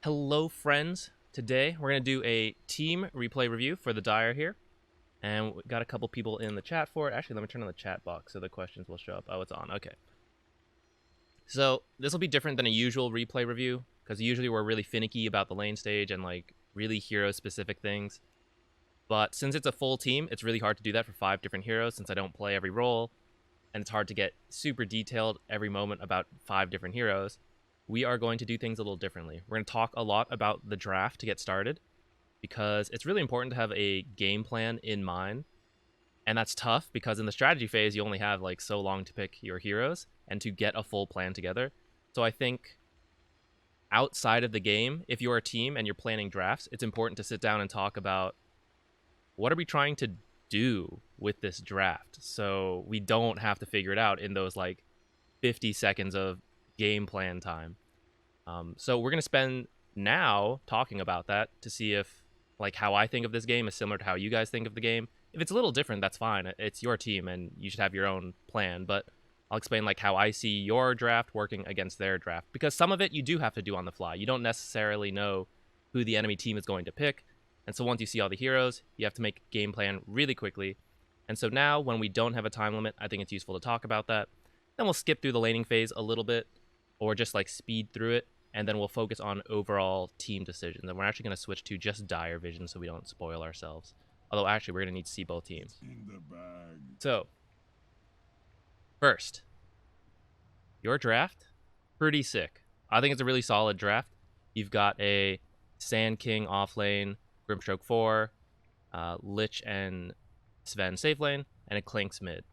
Hello, friends. Today, we're going to do a team replay review for the Dire here. And we got a couple people in the chat for it. Actually, let me turn on the chat box so the questions will show up. Oh, it's on. Okay. So, this will be different than a usual replay review, because usually we're really finicky about the lane stage and, like, really hero-specific things. But since it's a full team, it's really hard to do that for 5 different heroes since I don't play every role. And it's hard to get super detailed every moment about 5 different heroes. We are going to do things a little differently. We're going to talk a lot about the draft to get started because it's really important to have a game plan in mind. And that's tough because in the strategy phase, you only have like so long to pick your heroes and to get a full plan together. So I think outside of the game, if you're a team and you're planning drafts, it's important to sit down and talk about what are we trying to do with this draft so we don't have to figure it out in those like 50 seconds of game plan time. So we're going to spend now talking about that to see if like how I think of this game is similar to how you guys think of the game. If it's a little different, that's fine. It's your team and you should have your own plan, but I'll explain like how I see your draft working against their draft, because some of it you do have to do on the fly. You don't necessarily know who the enemy team is going to pick, and so once you see all the heroes, you have to make a game plan really quickly. And so now when we don't have a time limit, I think it's useful to talk about that. Then we'll skip through the laning phase a little bit, or just like speed through it, and then we'll focus on overall team decisions. And we're actually going to switch to just dire vision so we don't spoil ourselves. Although actually we're going to need to see both teams. So first, your draft, pretty sick. I think it's a really solid draft. You've got a Sand King off lane, Grimstroke 4, Lich and Sven safe lane, and a Clinks mid.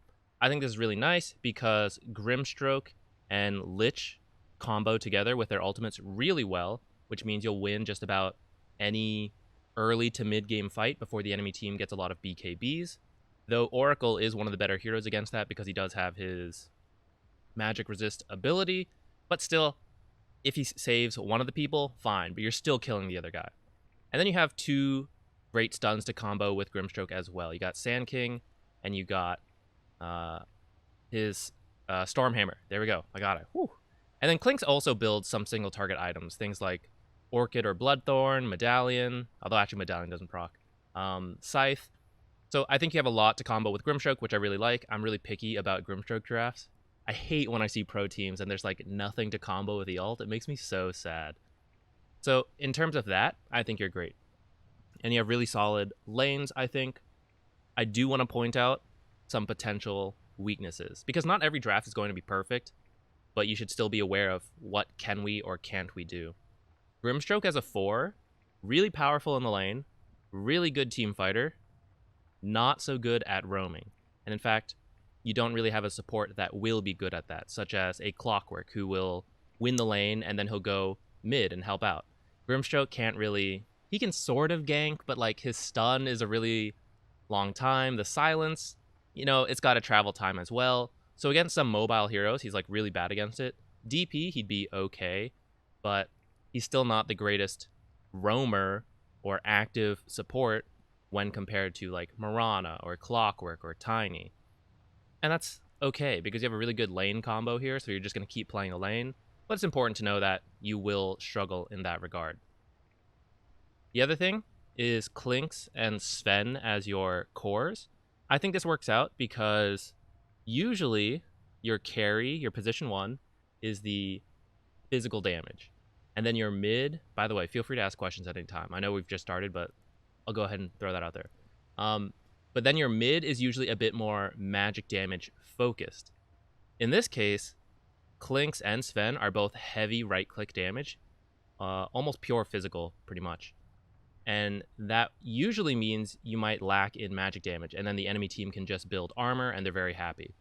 I think this is really nice because Grimstroke and Lich combo together with their ultimates really well, which means you'll win just about any early to mid game fight before the enemy team gets a lot of BKBs. Though Oracle is one of the better heroes against that because he does have his magic resist ability, but still, if he saves one of the people, fine, but you're still killing the other guy. And then you have 2 great stuns to combo with Grimstroke as well. You got Sand King, and you got his Stormhammer. There we go. I got it. Whew. And then Clinks also builds some single target items, things like Orchid or Bloodthorn, Medallion, although actually Medallion doesn't proc, Scythe. So I think you have a lot to combo with Grimstroke, which I really like. I'm really picky about Grimstroke drafts. I hate when I see pro teams and there's like nothing to combo with the ult. It makes me so sad. So in terms of that, I think you're great. And you have really solid lanes, I think. I do want to point out some potential weaknesses, because not every draft is going to be perfect, but you should still be aware of what can we or can't we do. Grimstroke as a 4, really powerful in the lane, really good team fighter, not so good at roaming. And in fact, you don't really have a support that will be good at that, such as a Clockwork who will win the lane and then he'll go mid and help out. Grimstroke can't really... He can sort of gank, but like his stun is a really long time. The silence, you know, it's got a travel time as well. So against some mobile heroes, he's like really bad against it. DP, he'd be okay, but he's still not the greatest roamer or active support when compared to like Mirana or Clockwork or Tiny. And that's okay because you have a really good lane combo here, so you're just going to keep playing the lane. But it's important to know that you will struggle in that regard. The other thing is Clinks and Sven as your cores. I think this works out because usually your carry, your position 1, is the physical damage. And then your mid, by the way, feel free to ask questions at any time. I know we've just started, but I'll go ahead and throw that out there. But then your mid is usually a bit more magic damage focused. In this case, Clinks and Sven are both heavy right-click damage, almost pure physical, pretty much. And that usually means you might lack in magic damage, and then the enemy team can just build armor, and they're very happy.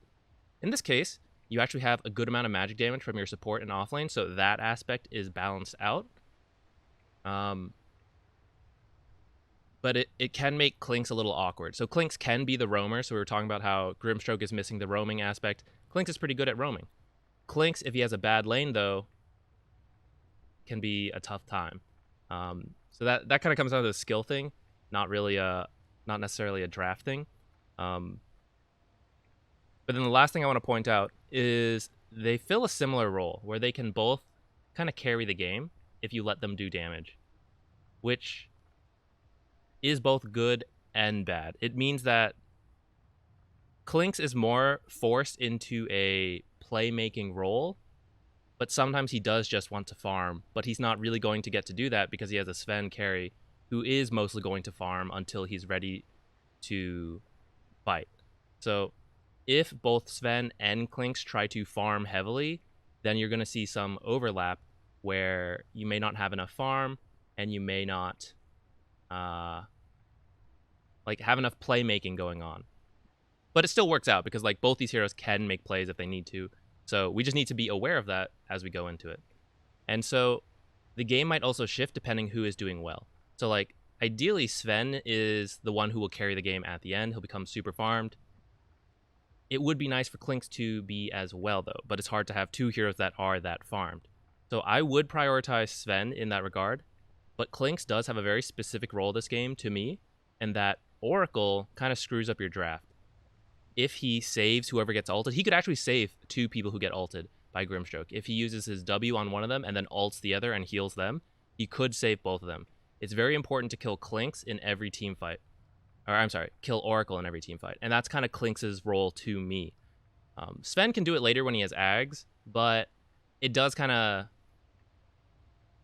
In this case, you actually have a good amount of magic damage from your support and offlane, so that aspect is balanced out. But it can make Clinks a little awkward. So Clinks can be the roamer, so we were talking about how Grimstroke is missing the roaming aspect. Clinks is pretty good at roaming. Clinks, if he has a bad lane, though, can be a tough time. So that kind of comes down to a skill thing, not necessarily a draft thing. But then the last thing I want to point out is they fill a similar role where they can both kind of carry the game. if you let them do damage, which is both good and bad. It means that Clinks is more forced into a playmaking role, but sometimes he does just want to farm, but he's not really going to get to do that because he has a Sven carry who is mostly going to farm until he's ready to fight. So if both Sven and Clinks try to farm heavily, then you're going to see some overlap where you may not have enough farm and you may not like have enough playmaking going on. But it still works out because like both these heroes can make plays if they need to. So we just need to be aware of that as we go into it. And so the game might also shift depending who is doing well. So like ideally Sven is the one who will carry the game at the end. He'll become super farmed. It would be nice for Clinks to be as well though, but it's hard to have two heroes that are that farmed. So I would prioritize Sven in that regard, but Clinks does have a very specific role this game to me, and that Oracle kind of screws up your draft. If he saves whoever gets ulted, he could actually save two people who get ulted by Grimstroke. If he uses his W on one of them and then ults the other and heals them, he could save both of them. It's very important to kill Clinks in every team fight. Or I'm sorry, kill Oracle in every team fight. And that's kind of Clinks' role to me. Sven can do it later when he has Ags, but it does kind of...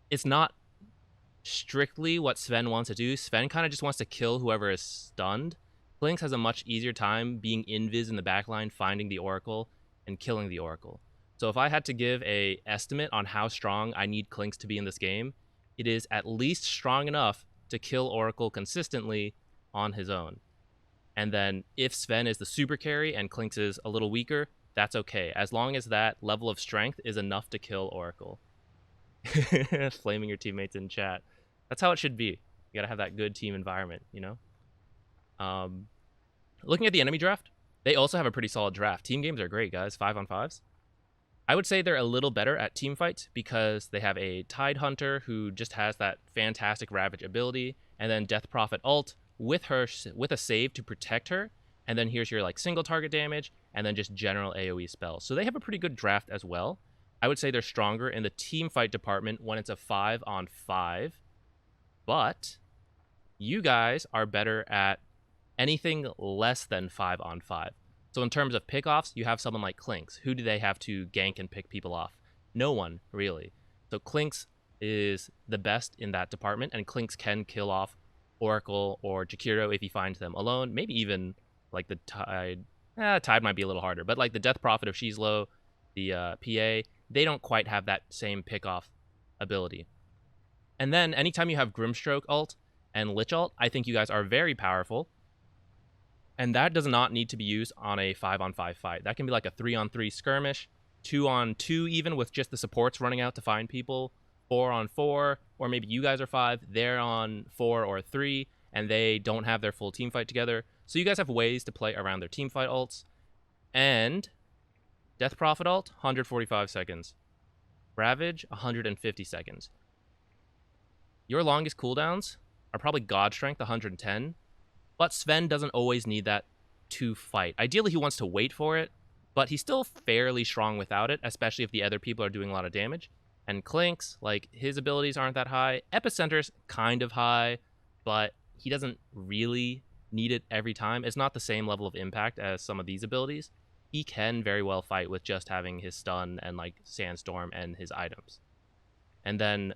It's not strictly what Sven wants to do. Sven kind of just wants to kill whoever is stunned. Clinks has a much easier time being invis in the backline, finding the Oracle, and killing the Oracle. So if I had to give a estimate on how strong I need Clinks to be in this game, it is at least strong enough to kill Oracle consistently on his own. And then if Sven is the super carry and Clinks is a little weaker, that's okay, as long as that level of strength is enough to kill Oracle. Flaming your teammates in chat. That's how it should be. You gotta have that good team environment, you know? Looking at the enemy draft, they also have a pretty solid draft. Team games are great, guys. 5-on-5s. I would say they're a little better at team fights because they have a Tide Hunter who just has that fantastic Ravage ability, and then Death Prophet ult with a save to protect her, and then here's your like single target damage, and then just general AoE spells. So they have a pretty good draft as well. I would say they're stronger in the team fight department when it's a 5-on-5, but you guys are better at anything less than 5-on-5. So in terms of pickoffs, you have someone like Clinks. Who do they have to gank and pick people off? No one, really. So Clinks is the best in that department, and Clinks can kill off Oracle or Jakiro if he finds them alone. Maybe even like the Tide. Tide might be a little harder, but like the Death Prophet if she's low, the PA, they don't quite have that same pickoff ability. And then anytime you have Grimstroke ult and Lich ult, I think you guys are very powerful. And that does not need to be used on a 5-on-5 fight. That can be like a 3-on-3 skirmish, 2-on-2 even with just the supports running out to find people, 4-on-4, or maybe you guys are 5, they're on 4 or 3, and they don't have their full team fight together. So you guys have ways to play around their team fight ults. And Death Prophet ult, 145 seconds. Ravage, 150 seconds. Your longest cooldowns are probably God Strength, 110. But Sven doesn't always need that to fight. Ideally, he wants to wait for it, but he's still fairly strong without it, especially if the other people are doing a lot of damage. And Clinks, like, his abilities aren't that high. Epicenter's kind of high, but he doesn't really need it every time. It's not the same level of impact as some of these abilities. He can very well fight with just having his stun and, like, Sandstorm and his items. And then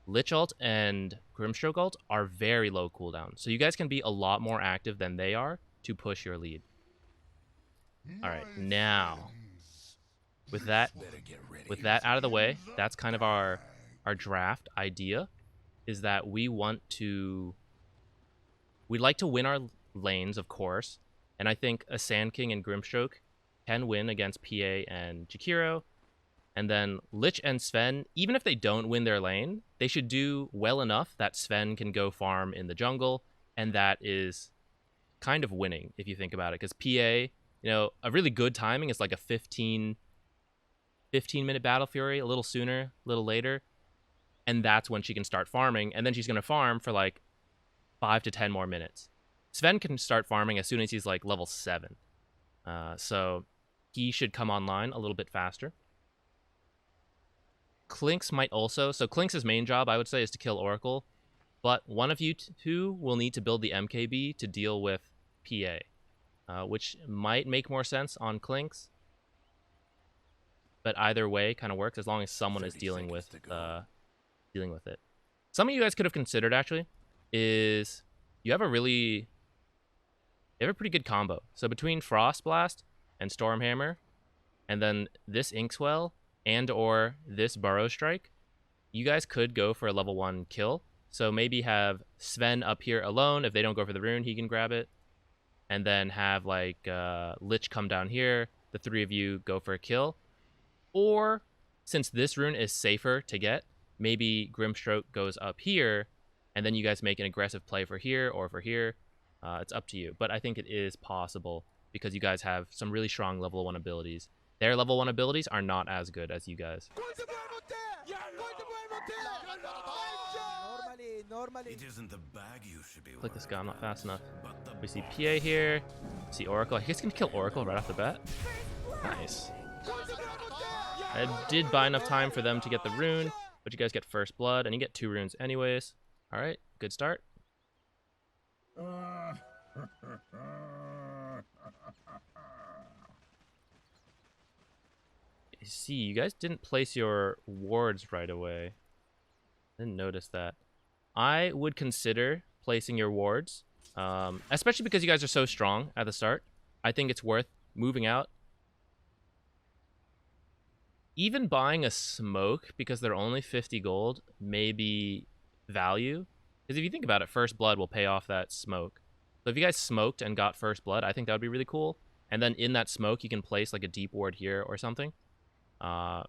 Lich ult and Grimstroke ult are very low cooldown, so you guys can be a lot more active than they are to push your lead. Alright, now, with that out of the way, that's kind of our draft idea, is that we'd like to win our lanes, of course, and I think a Sand King and Grimstroke can win against PA and Jakiro. And then Lich and Sven, even if they don't win their lane, they should do well enough that Sven can go farm in the jungle, and that is kind of winning if you think about it. Because PA, you know, a really good timing is like a 15-minute Battle Fury, a little sooner, a little later, and that's when she can start farming, and then she's going to farm for like 5 to 10 more minutes. Sven can start farming as soon as he's like level 7. So he should come online a little bit faster. Clink's might also. So Clink's main job, I would say, is to kill Oracle. But one of you two will need to build the MKB to deal with PA, which might make more sense on Clink's. But either way kind of works as long as someone is dealing with it. Some of you guys could have considered, actually, is you have a pretty good combo. So between Frost Blast and Stormhammer, and then this Inkswell and or this Burrow Strike, you guys could go for a level 1 kill. So maybe have Sven up here alone. If they don't go for the rune, he can grab it. And then have like Lich come down here. The three of you go for a kill. Or, since this rune is safer to get, maybe Grimstroke goes up here. And then you guys make an aggressive play for here or for here. It's up to you. But I think it is possible because you guys have some really strong level 1 abilities. Their level 1 abilities are not as good as you guys. It isn't the bag you should be Click this guy, I'm not fast enough. We see PA here. We see Oracle. I guess can kill Oracle right off the bat. Nice. I did buy enough time for them to get the rune, but you guys get first blood, and you get 2 runes anyways. Alright, good start. See, you guys didn't place your wards right away. Didn't notice that. I would consider placing your wards, especially because you guys are so strong at the start. I think it's worth moving out. Even buying a smoke, because they're only 50 gold, may be value. Because if you think about it, first blood will pay off that smoke. So if you guys smoked and got first blood, I think that would be really cool. And then in that smoke, you can place like a deep ward here or something. But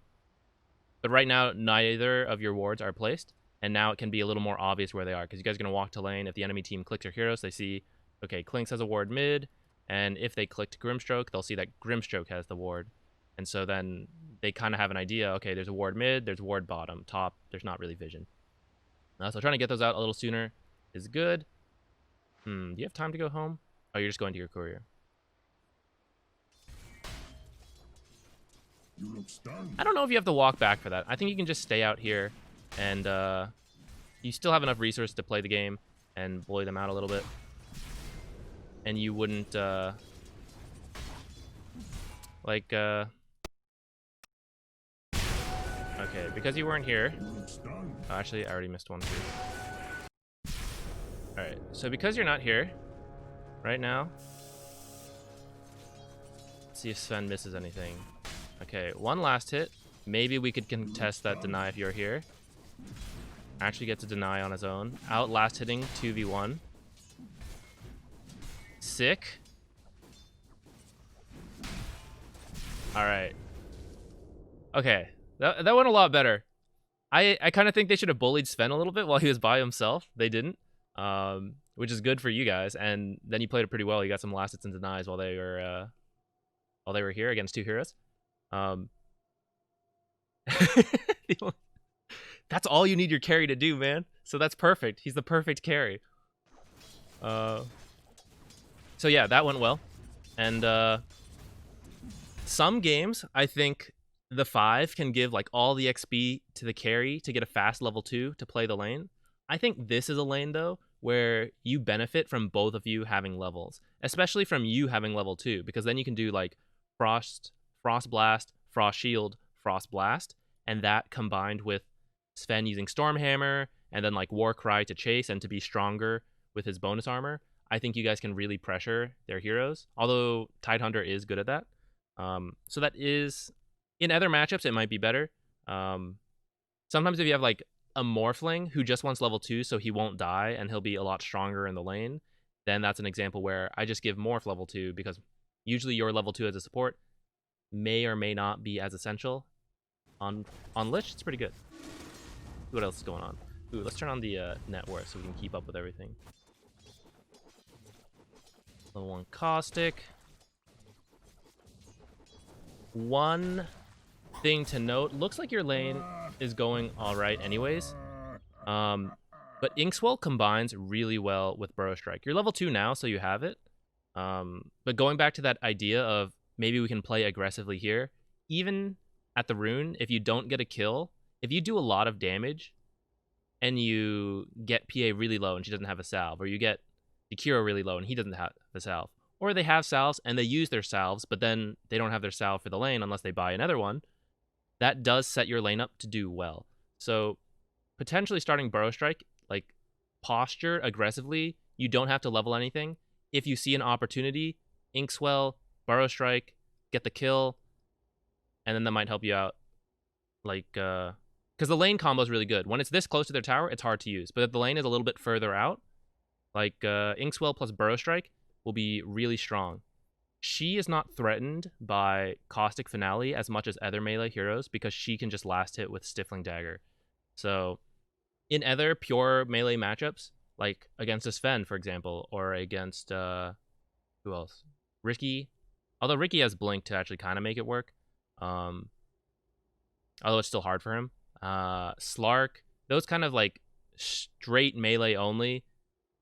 right now, neither of your wards are placed. And now it can be a little more obvious where they are. Because you guys are going to walk to lane. If the enemy team clicks your heroes, they see, okay, Clinks has a ward mid. And if they clicked Grimstroke, they'll see that Grimstroke has the ward. And so then they kind of have an idea, okay, there's a ward mid, there's a ward bottom, top, there's not really vision. So trying to get those out a little sooner is good. Do you have time to go home? Oh, you're just going to your courier. You look stunned. I don't know if you have to walk back for that. I think you can just stay out here, and you still have enough resources to play the game and bully them out a little bit. And you wouldn't, okay, because you weren't here. Oh, actually, I already missed one too. Alright, so because you're not here right now, let's see if Sven misses anything. Okay, one last hit. Maybe we could contest that deny if you're here. Actually gets a deny on his own. Out last hitting 2v1. Sick. Alright. Okay. That went a lot better. I kind of think they should have bullied Sven a little bit while he was by himself. They didn't. Which is good for you guys. And then you played it pretty well. You got some last hits and denies while they were here against 2 heroes. That's all you need your carry to do, man. So that's perfect. He's the perfect carry. So yeah, that went well. And some games, I think the 5 can give like all the XP to the carry to get a fast level 2 to play the lane. I think this is a lane though where you benefit from both of you having levels, especially from you having level 2, because then you can do like Frost Blast, Frost Shield, Frost Blast, and that combined with Sven using Stormhammer and then like Warcry to chase and to be stronger with his bonus armor, I think you guys can really pressure their heroes. Although Tidehunter is good at that. So that is, in other matchups, it might be better. Sometimes if you have like a Morphling who just wants level 2 so he won't die and he'll be a lot stronger in the lane, then that's an example where I just give Morph level 2 because usually your level 2 as a support may or may not be as essential. On Lich, it's pretty good. What else is going on? Ooh, let's turn on the net worth so we can keep up with everything. Level 1 Caustic. One thing to note, looks like your lane is going alright anyways. But Inkswell combines really well with Burrow Strike. You're level 2 now, so you have it. But going back to that idea of maybe we can play aggressively here, even at the rune, if you don't get a kill, if you do a lot of damage and you get PA really low and she doesn't have a salve, or you get Jakiro really low and he doesn't have a salve, or they have salves and they use their salves, but then they don't have their salve for the lane unless they buy another one, that does set your lane up to do well. So potentially starting Burrow Strike, like posture aggressively, you don't have to level anything. If you see an opportunity, Inkswell, Burrow Strike, get the kill, and then that might help you out. Like, because the lane combo is really good. When it's this close to their tower, it's hard to use. But if the lane is a little bit further out, like Inkswell plus Burrow Strike will be really strong. She is not threatened by Caustic Finale as much as other melee heroes because she can just last hit with Stifling Dagger. So in other pure melee matchups, like against a Sven, for example, or against, who else? Ricky. Although Ricky has Blink to actually kind of make it work. Although it's still hard for him. Slark, those kind of like straight melee only,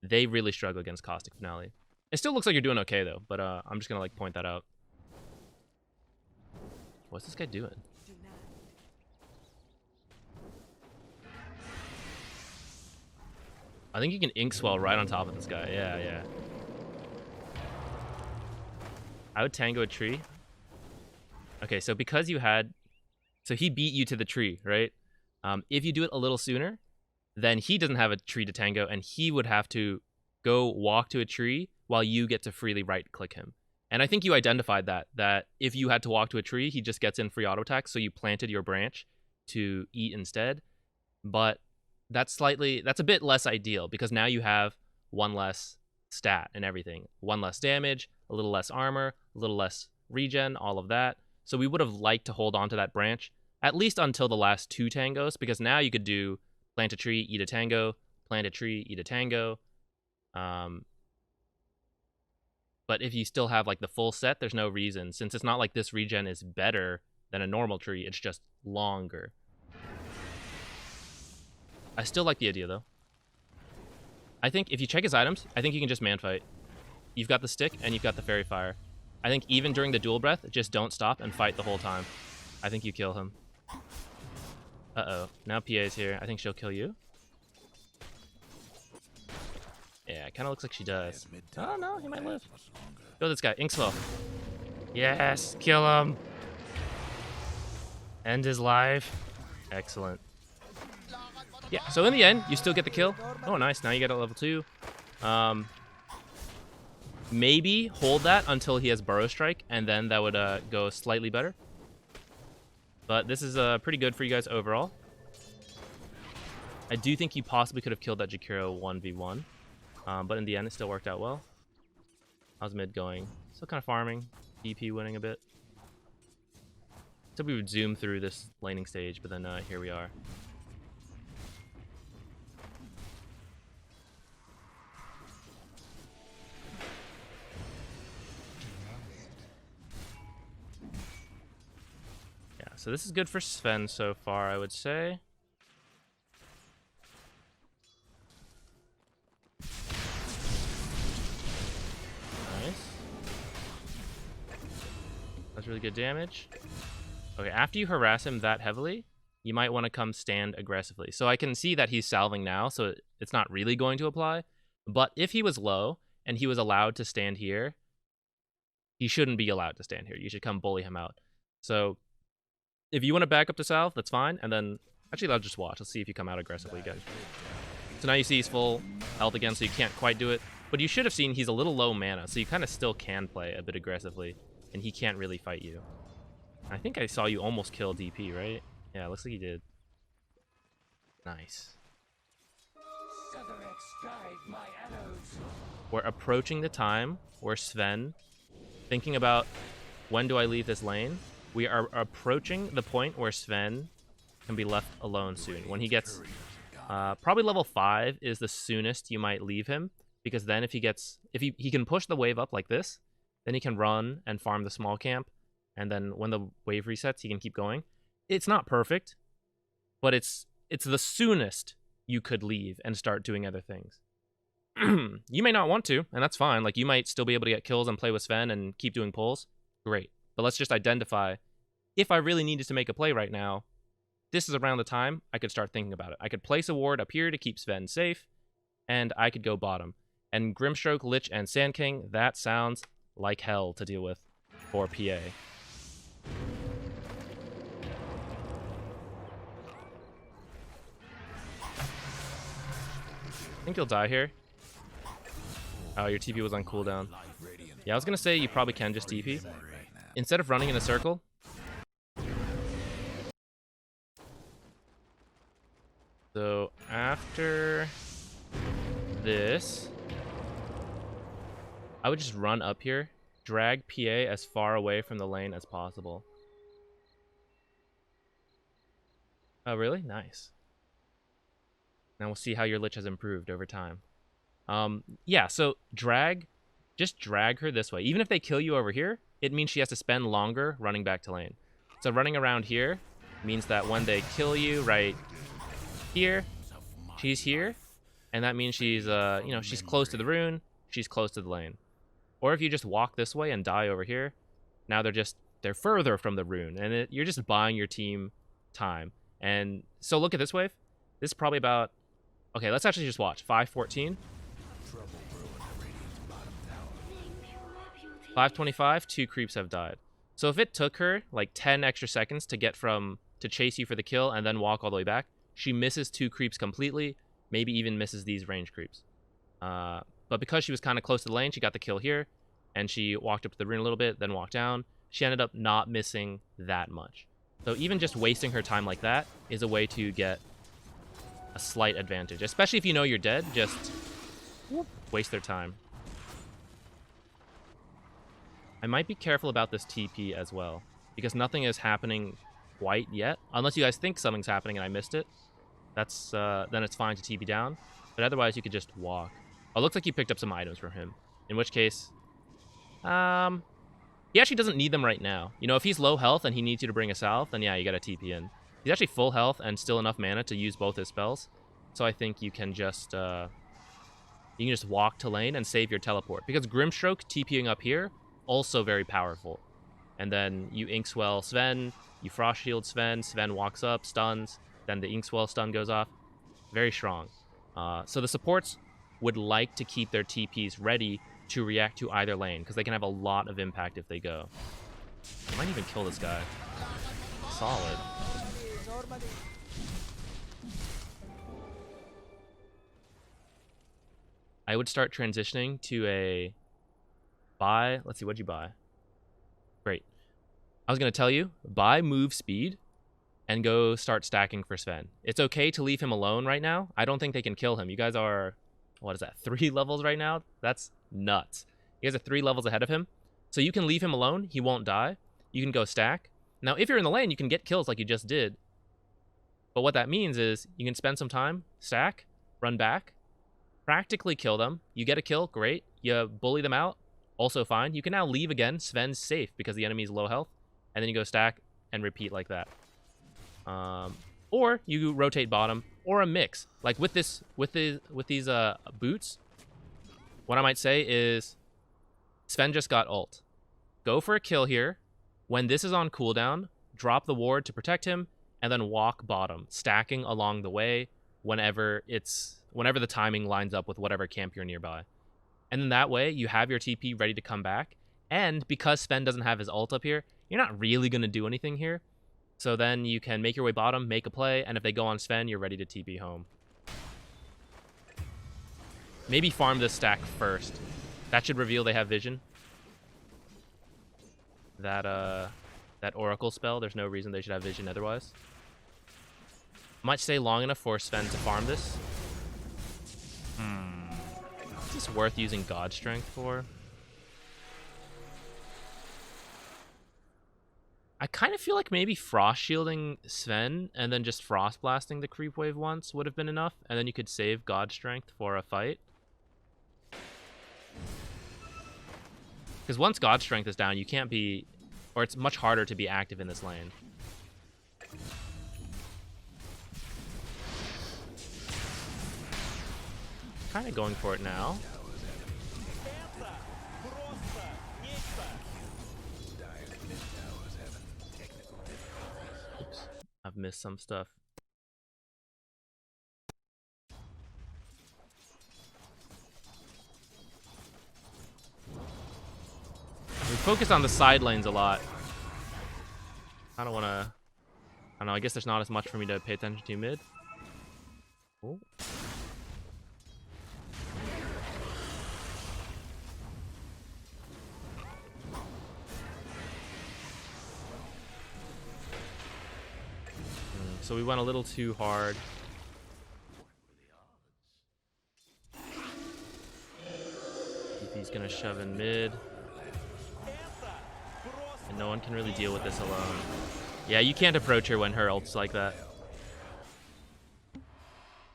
they really struggle against Caustic Finale. It still looks like you're doing okay though, but I'm just gonna like point that out. What's this guy doing? I think you can Inkswell right on top of this guy. Yeah. I would tango a tree. Okay, so because you had... So he beat you to the tree, right? If you do it a little sooner, then he doesn't have a tree to tango, and he would have to go walk to a tree while you get to freely right-click him. And I think you identified that if you had to walk to a tree, he just gets in free auto attack, so you planted your branch to eat instead. But that's a bit less ideal, because now you have one less stat and everything. One less damage, a little less armor, a little less regen, all of that. So we would have liked to hold on to that branch, at least until the last 2 tangos, because now you could do plant a tree, eat a tango, plant a tree, eat a tango. But if you still have like the full set, there's no reason. Since it's not like this regen is better than a normal tree, it's just longer. I still like the idea though. I think if you check his items, I think you can just man fight. You've got the stick and you've got the fairy fire. I think even during the dual breath, just don't stop and fight the whole time. I think you kill him. Uh-oh. Now PA's here. I think she'll kill you. Yeah, it kind of looks like she does. Oh, no, he might live. Go this guy. Inkswell. Yes, kill him. End his life. Excellent. Yeah, so in the end, you still get the kill. Oh, nice. Now you get a level 2. Maybe hold that until he has Burrow Strike, and then that would go slightly better. But this is pretty good for you guys overall. I do think you possibly could have killed that Jakiro 1v1. But in the end, it still worked out well. How's mid going? Still kind of farming. DP winning a bit. So we would zoom through this laning stage, but then here we are. Yeah, so this is good for Sven so far, I would say. That's really good damage. Okay, after you harass him that heavily, you might want to come stand aggressively. So I can see that he's salving now, so it's not really going to apply. But if he was low and he was allowed to stand here, he shouldn't be allowed to stand here. You should come bully him out. So if you want to back up to salve, that's fine. And then, actually, I'll just watch. Let's see if you come out aggressively again. So now you see he's full health again, so you can't quite do it. But you should have seen he's a little low mana, so you kind of still can play a bit aggressively. And he can't really fight you. I think I saw you almost kill DP, right? Yeah, looks like he did. Nice. We're approaching the time where Sven, thinking about when do I leave this lane, we are approaching the point where Sven can be left alone soon. When he gets, probably level 5 is the soonest you might leave him, because then if he can push the wave up like this, then he can run and farm the small camp, and then when the wave resets, he can keep going. It's not perfect, but it's the soonest you could leave and start doing other things. You may not want to, and that's fine. Like, you might still be able to get kills and play with Sven and keep doing pulls. Great. But let's just identify, if I really needed to make a play right now, this is around the time I could start thinking about it. I could place a ward up here to keep Sven safe, and I could go bottom. And Grimstroke, Lich, and Sand King, that sounds like hell to deal with for PA. I think you'll die here. Oh, your TP was on cooldown. Yeah, I was going to say you probably can just TP. Instead of running in a circle. So, after this, I would just run up here, drag PA as far away from the lane as possible. Oh, really? Nice. Now we'll see how your Lich has improved over time. Yeah, so just drag her this way. Even if they kill you over here, it means she has to spend longer running back to lane. So running around here means that when they kill you right here, she's here, and that means she's, she's close to the rune, she's close to the lane. Or if you just walk this way and die over here, now they're further from the rune, and you're just buying your team time. And so look at this wave. This is probably about, okay, let's actually just watch. 5:14. 5:25, 2 creeps have died. So if it took her like 10 extra seconds to get to chase you for the kill and then walk all the way back, she misses 2 creeps completely, maybe even misses these range creeps. But because she was kind of close to the lane, she got the kill here, and she walked up to the rune a little bit, then walked down. She ended up not missing that much. So even just wasting her time like that is a way to get a slight advantage. Especially if you know you're dead, just waste their time. I might be careful about this TP as well, because nothing is happening quite yet. Unless you guys think something's happening and I missed it. That's then it's fine to TP down. But otherwise, you could just walk. Oh, it looks like you picked up some items from him. In which case, he actually doesn't need them right now. You know, if he's low health and he needs you to bring a salve, then yeah, you gotta TP in. He's actually full health and still enough mana to use both his spells. So I think you can just walk to lane and save your teleport. Because Grimstroke TPing up here, also very powerful. And then you Inkswell Sven, you Frost Shield Sven, Sven walks up, stuns, then the Inkswell stun goes off. Very strong. So the supports would like to keep their TPs ready to react to either lane, because they can have a lot of impact if they go. I might even kill this guy. Solid. I would start transitioning to a buy. Let's see, what'd you buy? Great. I was going to tell you, buy move speed and go start stacking for Sven. It's okay to leave him alone right now. I don't think they can kill him. You guys are, what is that, 3 levels right now? That's nuts. You guys are 3 levels ahead of him. So you can leave him alone. He won't die. You can go stack. Now, if you're in the lane, you can get kills like you just did. But what that means is you can spend some time, stack, run back, practically kill them. You get a kill, great. You bully them out, also fine. You can now leave again. Sven's safe because the enemy is low health. And then you go stack and repeat like that. Or you rotate bottom, or a mix. Like with these boots, what I might say is Sven just got ult. Go for a kill here. When this is on cooldown, drop the ward to protect him, and then walk bottom, stacking along the way whenever the timing lines up with whatever camp you're nearby. And then that way, you have your TP ready to come back. And because Sven doesn't have his ult up here, you're not really going to do anything here. So then you can make your way bottom, make a play, and if they go on Sven, you're ready to TP home. Maybe farm this stack first. That should reveal they have vision. That Oracle spell, there's no reason they should have vision otherwise. Might stay long enough for Sven to farm this. Is this worth using God Strength for? I kind of feel like maybe Frost Shielding Sven and then just Frost Blasting the creep wave once would have been enough, and then you could save God Strength for a fight. Because once God Strength is down, you can't be, or it's much harder to be active in this lane. Kind of going for it now. Oops. I've missed some stuff. We focus on the side lanes a lot. I don't want to... I don't know, I guess there's not as much for me to pay attention to mid. Oh. So we went a little too hard. He's gonna shove in mid. And no one can really deal with this alone. Yeah, you can't approach her when her ult's like that.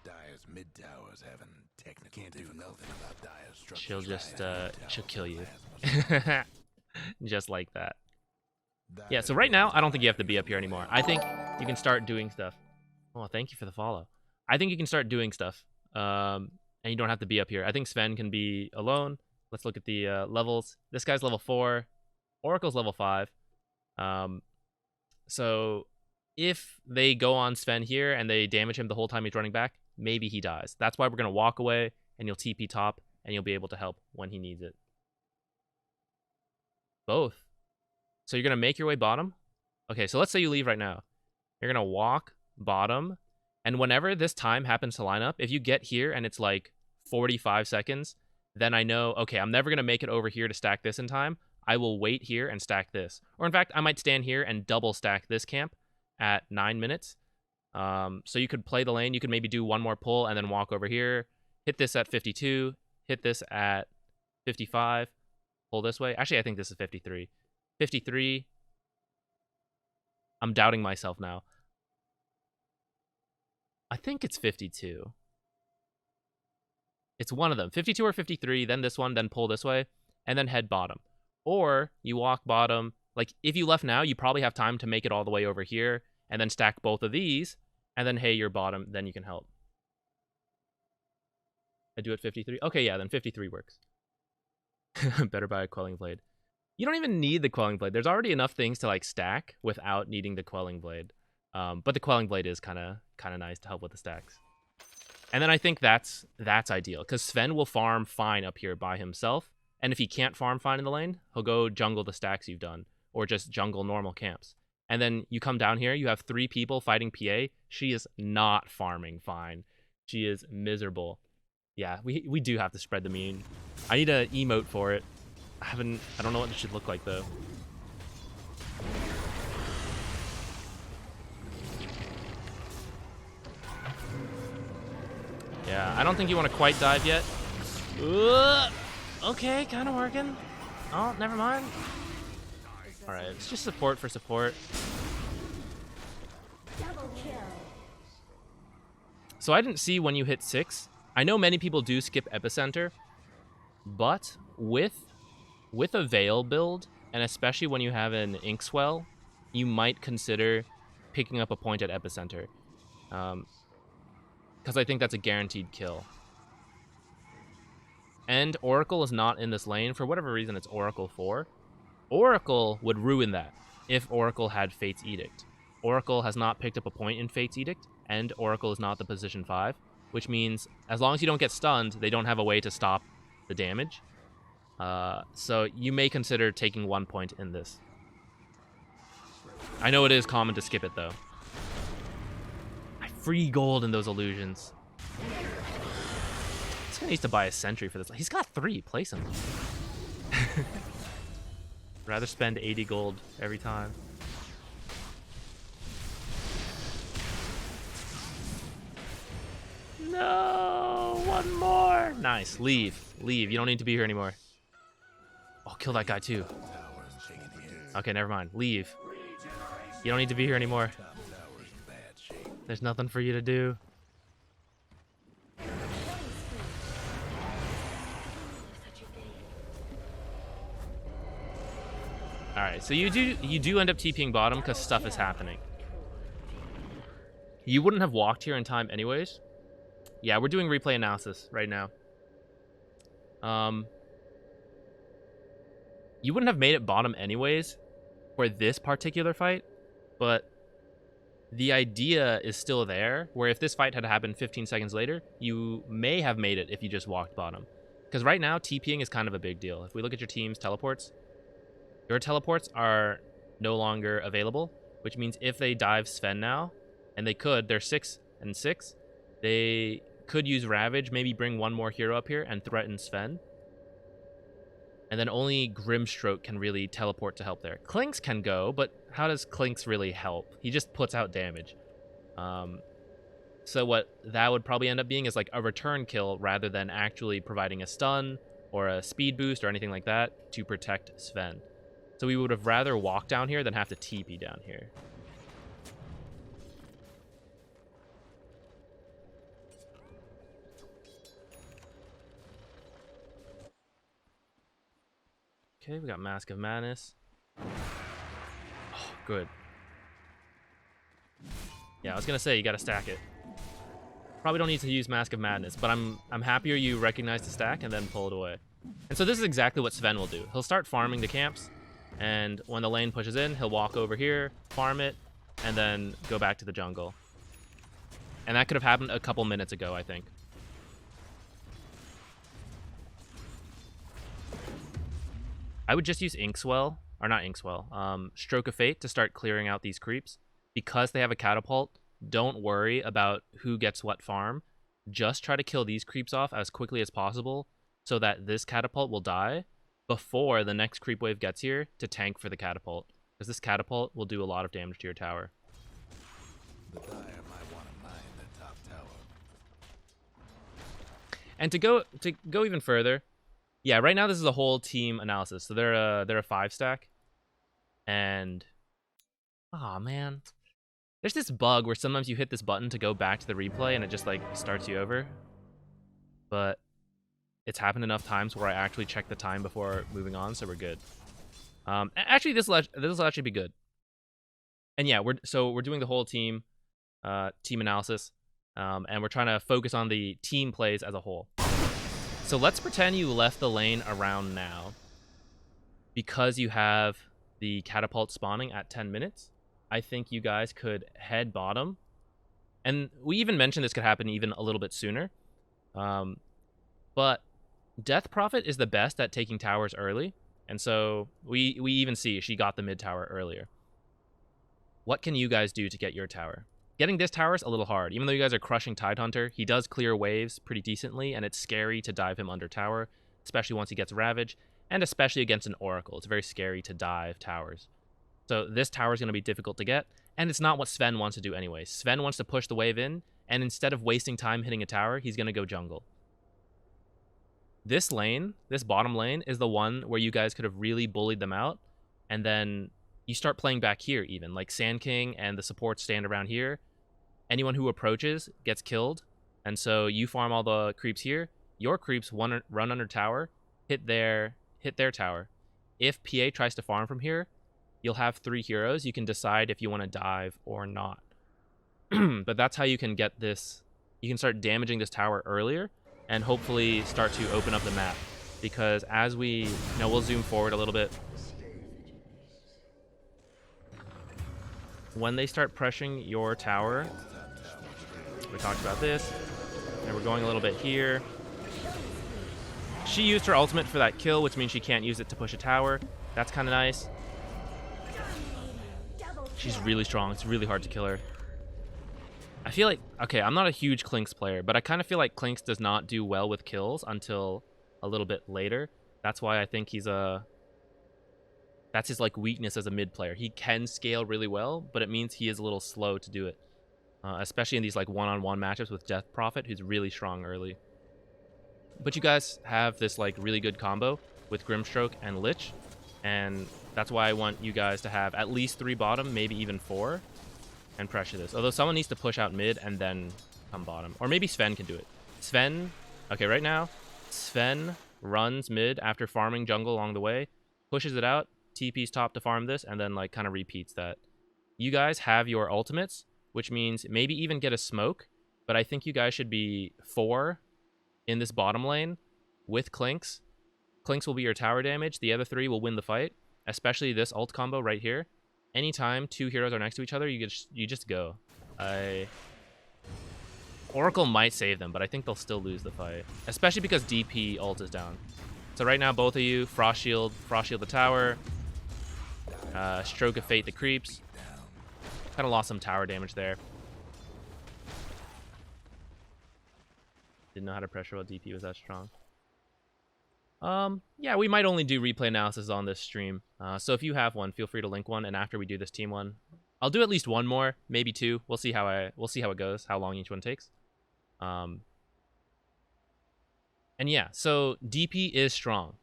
Dire's mid towers haven't technically can't do nothing about Dire's structure. She'll just she'll kill you. Just like that. Yeah, so right now I don't think you have to be up here anymore. I think you can start doing stuff. Oh, thank you for the follow. I think you can start doing stuff. And you don't have to be up here. I think Sven can be alone. Let's look at the levels. This guy's level 4. Oracle's level 5. So if they go on Sven here and they damage him the whole time he's running back, maybe he dies. That's why we're going to walk away and you'll TP top and you'll be able to help when he needs it. Both. So you're going to make your way bottom. Okay, so let's say you leave right now. You're going to walk bottom. And whenever this time happens to line up, if you get here and it's like 45 seconds, then I know, okay, I'm never going to make it over here to stack this in time. I will wait here and stack this. Or in fact, I might stand here and double stack this camp at 9 minutes. So you could play the lane. You could maybe do one more pull and then walk over here. Hit this at 52. Hit this at 55. Pull this way. Actually, I think this is 53. 53. I'm doubting myself now. I think it's 52. It's one of them. 52 or 53, then this one, then pull this way, and then head bottom. Or you walk bottom. Like, if you left now, you probably have time to make it all the way over here, and then stack both of these, and then, hey, you're bottom, then you can help. I do it 53? Okay, yeah, then 53 works. Better buy a Quelling Blade. You don't even need the Quelling Blade. There's already enough things to, like, stack without needing the Quelling Blade. But the Quelling Blade is kind of nice to help with the stacks. And then I think that's ideal, because Sven will farm fine up here by himself, and if he can't farm fine in the lane, he'll go jungle the stacks you've done, or just jungle normal camps. And then you come down here, you have 3 people fighting PA. She is not farming fine. She is miserable. Yeah, we do have to spread the meme. I need an emote for it. I don't know what it should look like, though. Yeah, I don't think you want to quite dive yet. Okay, kind of working. Oh, never mind. All right, it's just support for support. So I didn't see when you hit 6. I know many people do skip Epicenter, but with a Veil build, and especially when you have an Inkswell, you might consider picking up a point at Epicenter. Because I think that's a guaranteed kill. And Oracle is not in this lane. For whatever reason, it's Oracle 4. Oracle would ruin that if Oracle had Fate's Edict. Oracle has not picked up a point in Fate's Edict, and Oracle is not the position 5, which means as long as you don't get stunned, they don't have a way to stop the damage. So you may consider taking 1 point in this. I know it is common to skip it, though. Free gold in those illusions. This guy needs to buy a sentry for this. He's got 3. Place him. Rather spend 80 gold every time. No, one more. Nice. Leave. Leave. You don't need to be here anymore. Oh, kill that guy too. Okay, never mind. Leave. You don't need to be here anymore. There's nothing for you to do. Alright, so you do end up TPing bottom because stuff is happening. You wouldn't have walked here in time anyways. Yeah, we're doing replay analysis right now. You wouldn't have made it bottom anyways for this particular fight, but the idea is still there, where if this fight had happened 15 seconds later, you may have made it if you just walked bottom. Because right now, TPing is kind of a big deal. If we look at your team's teleports, your teleports are no longer available, which means if they dive Sven now, and they could, they're 6 and 6, they could use Ravage, maybe bring one more hero up here and threaten Sven. And then only Grimstroke can really teleport to help there. Clinks can go, but how does Clinks really help? He just puts out damage. So what that would probably end up being is like a return kill rather than actually providing a stun or a speed boost or anything like that to protect Sven. So we would have rather walked down here than have to TP down here. Okay, we got Mask of Madness. Oh, good. Yeah, I was gonna say you gotta stack it. Probably don't need to use Mask of Madness, but I'm happier you recognize the stack and then pull it away. And so this is exactly what Sven will do. He'll start farming the camps, and when the lane pushes in, he'll walk over here, farm it, and then go back to the jungle. And that could have happened a couple minutes ago, I think. I would just use Inkswell, or not Inkswell, Stroke of Fate to start clearing out these creeps. Because they have a catapult, don't worry about who gets what farm. Just try to kill these creeps off as quickly as possible so that this catapult will die before the next creep wave gets here to tank for the catapult. Because this catapult will do a lot of damage to your tower. The Dire might want to mine the top tower. And to go even further, yeah, right now this is a whole team analysis. So they're a 5-stack. And oh man. There's this bug where sometimes you hit this button to go back to the replay and it just like starts you over. But it's happened enough times where I actually check the time before moving on, so we're good. Actually, this will actually be good. And yeah, we're doing the whole team analysis, and we're trying to focus on the team plays as a whole. So let's pretend you left the lane around now because you have the catapult spawning at 10 minutes. I think you guys could head bottom. And we even mentioned this could happen even a little bit sooner. But Death Prophet is the best at taking towers early. And so we even see she got the mid tower earlier. What can you guys do to get your tower? Getting this tower is a little hard. Even though you guys are crushing Tidehunter, he does clear waves pretty decently, and it's scary to dive him under tower, especially once he gets Ravage, and especially against an Oracle. It's very scary to dive towers. So this tower is going to be difficult to get, and it's not what Sven wants to do anyway. Sven wants to push the wave in, and instead of wasting time hitting a tower, he's going to go jungle. This lane, this bottom lane, is the one where you guys could have really bullied them out, and then you start playing back here even. Like Sand King and the supports stand around here. Anyone who approaches gets killed, and so you farm all the creeps here. Your creeps run under tower, hit their tower. If PA tries to farm from here, you'll have 3 heroes. You can decide if you want to dive or not. But that's how you can get this. You can start damaging this tower earlier and hopefully start to open up the map. Because as we, we'll zoom forward a little bit. When they start pressuring your tower, we talked about this, and we're going a little bit here. She used her ultimate for that kill, which means she can't use it to push a tower. That's kind of nice. She's really strong. It's really hard to kill her. I feel like, okay, I'm not a huge Clinks player, but I kind of feel like Clinks does not do well with kills until a little bit later. That's why I think that's his like weakness as a mid player. He can scale really well, but it means he is a little slow to do it. Especially in these like one-on-one matchups with Death Prophet, who's really strong early. But you guys have this like really good combo with Grimstroke and Lich, and that's why I want you guys to have at least 3 bottom, maybe even 4, and pressure this. Although someone needs to push out mid and then come bottom. Or maybe Sven can do it. Sven, okay, right now, Sven runs mid after farming jungle along the way, pushes it out, TP's top to farm this, and then like kind of repeats that. You guys have your ultimates, which means maybe even get a smoke, but I think you guys should be 4 in this bottom lane with Clinks. Clinks will be your tower damage. The other 3 will win the fight, especially this ult combo right here. Anytime two heroes are next to each other, you just go. Oracle might save them, but I think they'll still lose the fight, especially because DP ult is down. So right now, both of you Frost Shield the tower, Stroke of Fate the creeps. Kind of lost some tower damage there. Didn't know how to pressure while DP was that strong. Yeah, we might only do replay analysis on this stream. So if you have one, feel free to link one. And after we do this team one, I'll do at least one more, maybe two. We'll see how it goes, how long each one takes. And yeah, so DP is strong.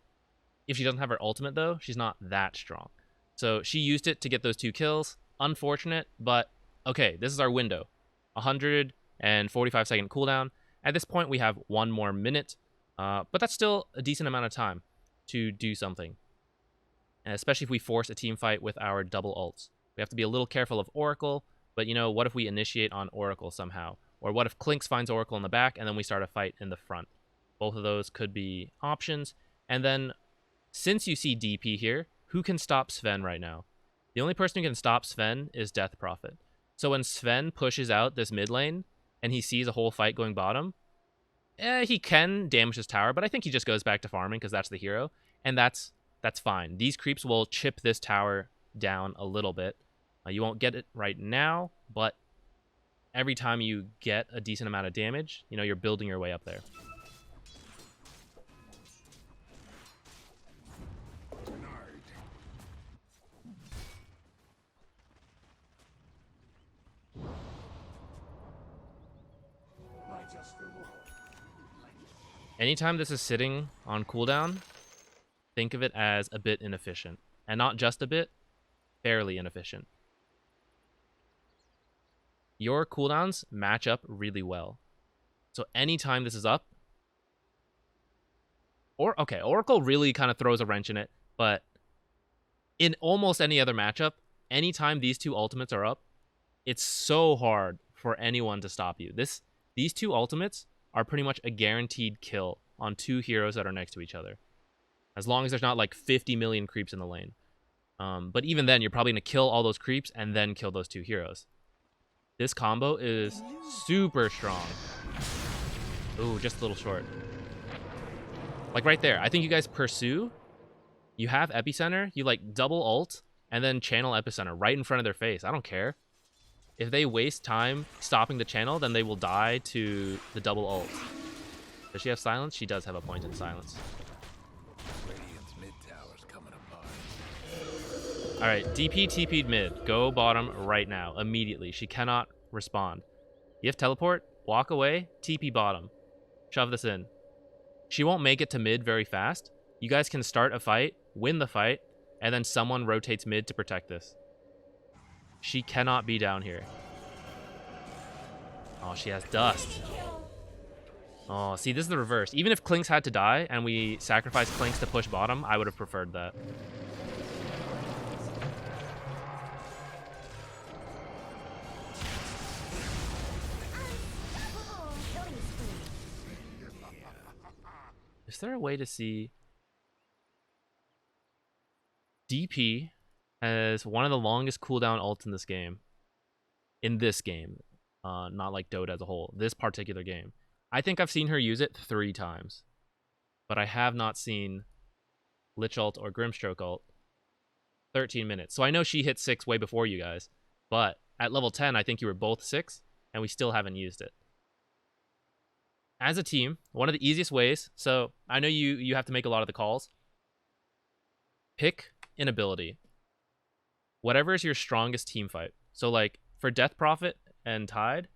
If she doesn't have her ultimate though, she's not that strong. So she used it to get those 2 kills. Unfortunate, but okay, this is our window. 145-second cooldown. At this point, we have 1 more minute. But that's still a decent amount of time to do something. And especially if we force a team fight with our double ults. We have to be a little careful of Oracle, but you know, what if we initiate on Oracle somehow? Or what if Clinks finds Oracle in the back and then we start a fight in the front? Both of those could be options. And then, since you see DP here, who can stop Sven right now? The only person who can stop Sven is Death Prophet. So when Sven pushes out this mid lane and he sees a whole fight going bottom, he can damage his tower, but I think he just goes back to farming because that's the hero, and that's fine. These creeps will chip this tower down a little bit. You won't get it right now, but every time you get a decent amount of damage, you know, you're building your way up there. Anytime this is sitting on cooldown, think of it as a bit inefficient. And not just a bit, fairly inefficient. Your cooldowns match up really well. So anytime this is up, Oracle really kind of throws a wrench in it, but in almost any other matchup, anytime these 2 ultimates are up, it's so hard for anyone to stop you. These 2 ultimates are pretty much a guaranteed kill on 2 heroes that are next to each other. As long as there's not like 50 million creeps in the lane. But even then, you're probably going to kill all those creeps and then kill those 2 heroes. This combo is super strong. Ooh, just a little short. Like right there. I think you guys pursue. You have Epicenter. You like double ult and then channel Epicenter right in front of their face. I don't care. If they waste time stopping the channel, then they will die to the double ult. Does she have silence? She does have a point in silence. Alright, DP TP'd mid. Go bottom right now, immediately. She cannot respond. You have teleport, walk away, TP bottom. Shove this in. She won't make it to mid very fast. You guys can start a fight, win the fight, and then someone rotates mid to protect this. She cannot be down here. Oh, she has dust. Oh, see, this is the reverse. Even if Clinks had to die and we sacrificed Clinks to push bottom, I would have preferred that. Is there a way to see... DP has one of the longest cooldown ults in this game. In this game. Not like Dota as a whole. This particular game. I think I've seen her use it 3 times. But I have not seen Lich ult or Grimstroke ult 13 minutes. So I know she hit 6 way before you guys. But at level 10, I think you were both 6. And we still haven't used it. As a team, one of the easiest ways... So I know you have to make a lot of the calls. Pick an ability. Whatever is your strongest team fight. So like for Death Prophet and Tide,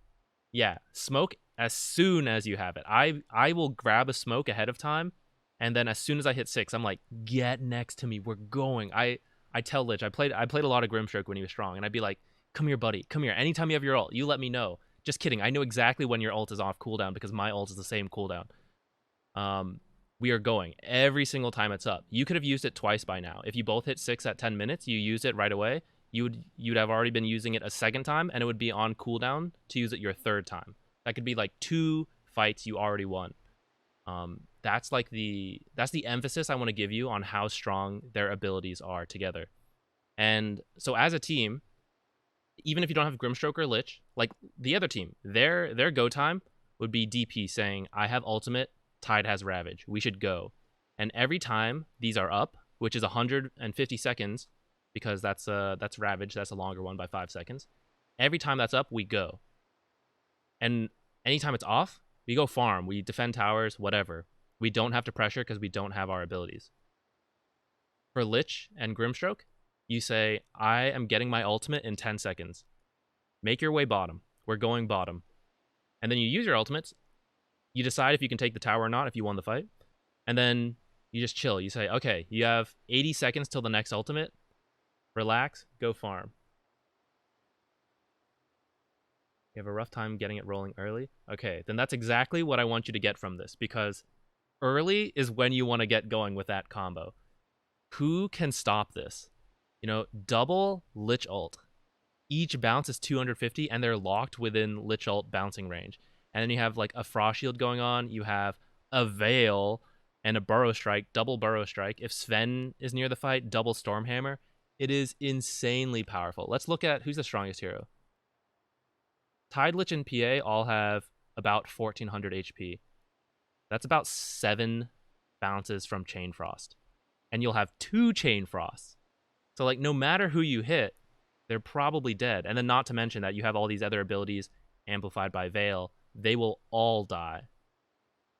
yeah, smoke as soon as you have it. I will grab a smoke ahead of time, and then as soon as I hit 6, I'm like, get next to me. We're going. I tell Lich, I played a lot of Grimstroke when he was strong, and I'd be like, come here, buddy. Come here. Anytime you have your ult, you let me know. Just kidding. I know exactly when your ult is off cooldown because my ult is the same cooldown. We are going every single time it's up. You could have used it twice by now. If you both hit 6 at 10 minutes, you use it right away. You'd have already been using it a second time, and it would be on cooldown to use it your 3rd time. That could be like 2 fights you already won. That's the emphasis I want to give you on how strong their abilities are together. And so as a team, even if you don't have Grimstroke or Lich, like the other team, their go time would be DP saying, I have ultimate, Tide has Ravage, we should go. And every time these are up, which is 150 seconds, because that's Ravage, that's a longer one by 5 seconds. Every time that's up, we go. And anytime it's off, we go farm, we defend towers, whatever. We don't have to pressure because we don't have our abilities. For Lich and Grimstroke, you say, I am getting my ultimate in 10 seconds. Make your way bottom. We're going bottom. And then you use your ultimates. You decide if you can take the tower or not if you won the fight. And then you just chill. You say, okay, you have 80 seconds till the next ultimate. Relax, go farm. You have a rough time getting it rolling early? Okay, then that's exactly what I want you to get from this, because early is when you want to get going with that combo. Who can stop this? You know, double Lich ult. Each bounce is 250, and they're locked within Lich ult bouncing range. And then you have like a Frost Shield going on. You have a Veil and a Burrow Strike, double Burrow Strike. If Sven is near the fight, double Stormhammer. It is insanely powerful. Let's look at who's the strongest hero. Tide, Lich, and PA all have about 1400 HP. That's about 7 bounces from Chain Frost. And you'll have 2 Chain Frosts. So like no matter who you hit, they're probably dead. And then not to mention that you have all these other abilities amplified by Veil. They will all die.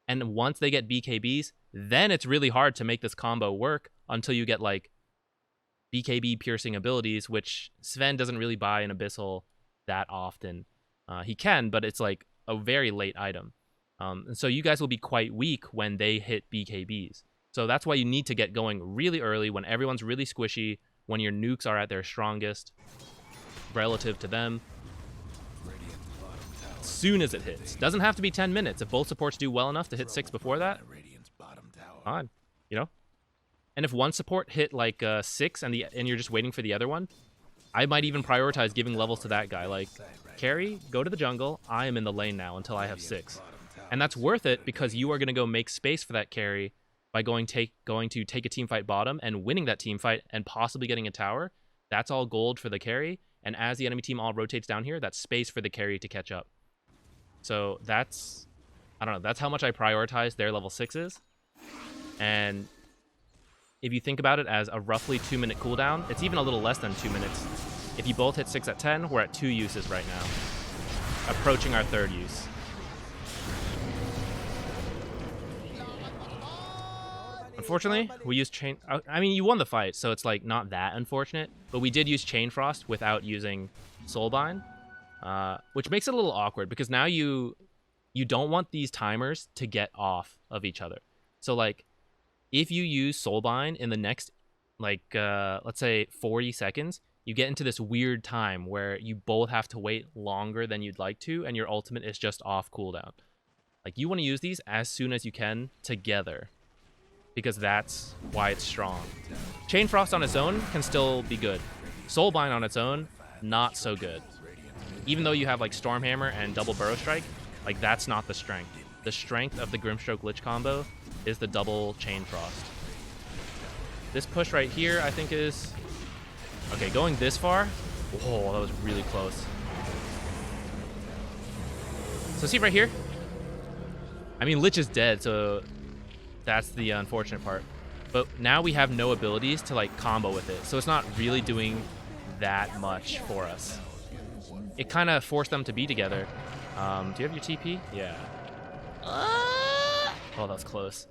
And once they get BKBs, then it's really hard to make this combo work until you get like BKB piercing abilities, which Sven doesn't really buy in Abyssal that often. He can, but it's like a very late item. And so you guys will be quite weak when they hit BKBs. So that's why you need to get going really early when everyone's really squishy, when your nukes are at their strongest relative to them. As soon as it hits. Doesn't have to be 10 minutes. If both supports do well enough to hit 6 before that, fine, you know? And if one support hit like 6 and you're just waiting for the other one, I might even prioritize giving levels to that guy. Like, carry, go to the jungle. I am in the lane now until I have 6. And that's worth it because you are going to go make space for that carry by going to take a team fight bottom and winning that team fight and possibly getting a tower. That's all gold for the carry. And as the enemy team all rotates down here, that's space for the carry to catch up. So that's, I don't know, that's how much I prioritize their level 6s. And if you think about it as a roughly 2-minute cooldown, it's even a little less than 2 minutes. If you both hit 6 at 10, we're at 2 uses right now. Approaching our 3rd use. Unfortunately, we used Chain... I mean, you won the fight, so it's like not that unfortunate. But we did use Chain Frost without using Soulbind, which makes it a little awkward because now you don't want these timers to get off of each other. So like, if you use Soulbind in the next, like, let's say 40 seconds, you get into this weird time where you both have to wait longer than you'd like to, and your ultimate is just off cooldown. Like, you want to use these as soon as you can together, because that's why it's strong. Chain Frost on its own can still be good. Soulbind on its own, not so good. Even though you have, like, Stormhammer and double Burrow Strike, like, that's not the strength. The strength of the Grimstroke Lich combo is the double Chain Frost. This push right here, I think, is... Okay, going this far? Whoa, that was really close. So see right here? I mean, Lich is dead, so that's the unfortunate part. But now we have no abilities to, like, combo with it, so it's not really doing that much for us. It kind of forced them to be together. Do you have your TP? Yeah. Oh, that was close.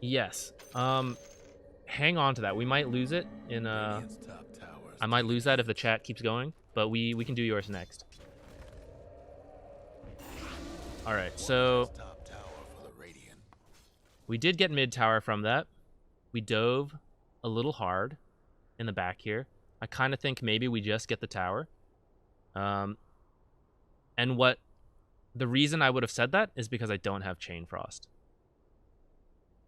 Yes. Hang on to that. We might lose it in I might lose that if the chat keeps going, but we can do yours next. All right, so we did get mid tower from that. We dove a little hard in the back here. I kind of think maybe we just get the tower. And the reason I would have said that is because I don't have Chain Frost.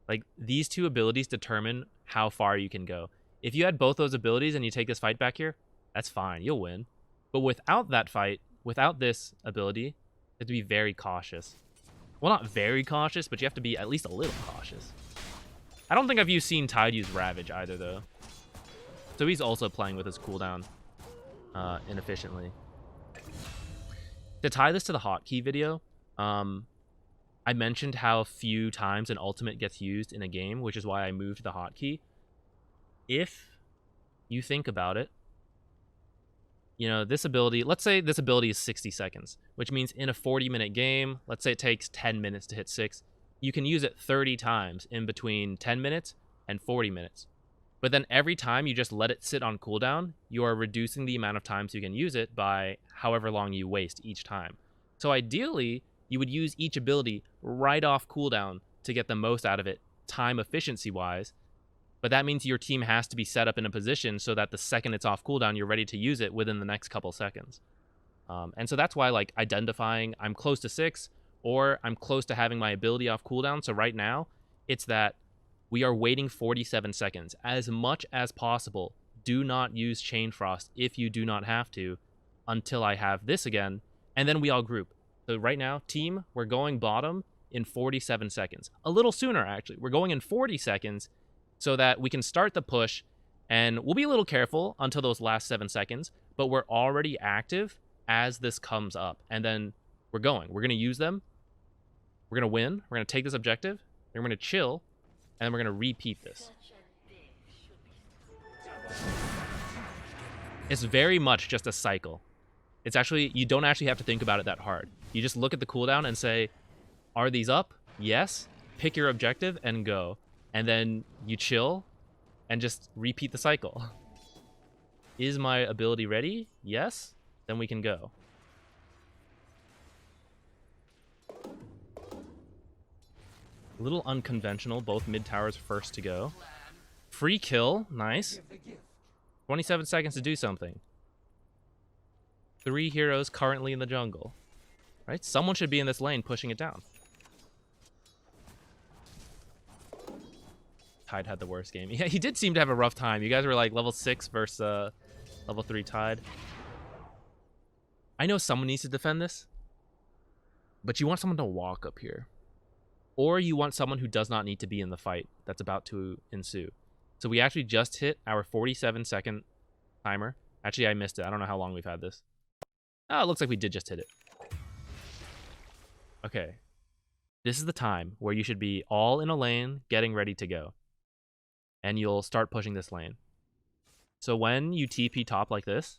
Like, these two abilities determine how far you can go. If you had both those abilities and you take this fight back here, that's fine, you'll win. But without that fight, without this ability, you have to be very cautious. Well, not very cautious, but you have to be at least a little cautious. I don't think I've seen Tide use Ravage either, though. So he's also playing with his cooldown inefficiently. To tie this to the hotkey video, I mentioned how few times an ultimate gets used in a game, which is why I moved the hotkey. If you think about it, you know, this ability, let's say this ability is 60 seconds, which means in a 40-minute game, let's say it takes 10 minutes to hit 6, you can use it 30 times in between 10 minutes and 40 minutes. But then every time you just let it sit on cooldown, you are reducing the amount of times you can use it by however long you waste each time. So ideally, you would use each ability right off cooldown to get the most out of it, time efficiency-wise. But that means your team has to be set up in a position so that the second it's off cooldown, you're ready to use it within the next couple seconds. And so that's why, like, identifying I'm close to 6 or I'm close to having my ability off cooldown. So right now, it's that we are waiting 47 seconds. As much as possible, do not use Chain Frost if you do not have to until I have this again, and then we all group. So right now, team, we're going bottom in 47 seconds. A little sooner, actually. We're going in 40 seconds so that we can start the push, and we'll be a little careful until those last 7 seconds, but we're already active as this comes up. And then we're going. We're going to use them. We're going to win. We're going to take this objective. Then we're going to chill, and we're going to repeat this. It's very much just a cycle. It's actually, you don't actually have to think about it that hard. You just look at the cooldown and say, are these up? Yes. Pick your objective and go. And then you chill and just repeat the cycle. Is my ability ready? Yes. Then we can go. A little unconventional, both mid towers first to go. Free kill, nice. 27 seconds to do something. 3 heroes currently in the jungle. Right? Someone should be in this lane pushing it down. Tide had the worst game. Yeah, he did seem to have a rough time. You guys were like level 6 versus level 3 Tide. I know someone needs to defend this, but you want someone to walk up here. Or you want someone who does not need to be in the fight that's about to ensue. So we actually just hit our 47-second timer. Actually, I missed it. I don't know how long we've had this. Oh, it looks like we did just hit it. Okay. This is the time where you should be all in a lane, getting ready to go. And you'll start pushing this lane. So when you TP top like this,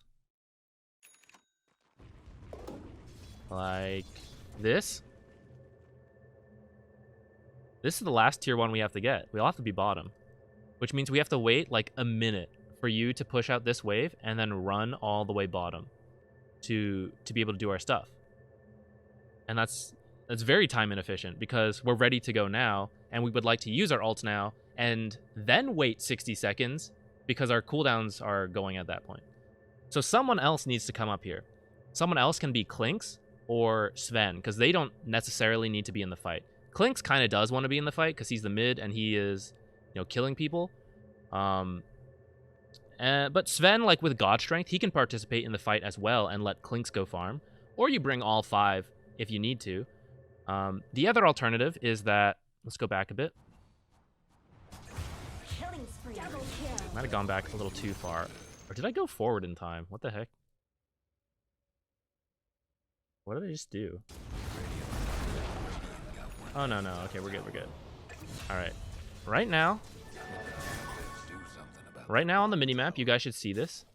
like this is the last tier 1 we have to get. We all have to be bottom, which means we have to wait like a minute for you to push out this wave and then run all the way bottom to be able to do our stuff. And that's very time inefficient because we're ready to go now and we would like to use our ults now and then wait 60 seconds because our cooldowns are going at that point. So someone else needs to come up here. Someone else can be Clinks or Sven because they don't necessarily need to be in the fight. Clinks kind of does want to be in the fight because he's the mid and he is, you know, killing people. But Sven, like with God Strength, he can participate in the fight as well and let Clinks go farm. Or you bring all 5 if you need to. The other alternative is that, let's go back a bit. Might have gone back a little too far. Or did I go forward in time? What the heck? What did I just do? Oh, no. Okay, we're good. Alright. Right now on the minimap, you guys should see this.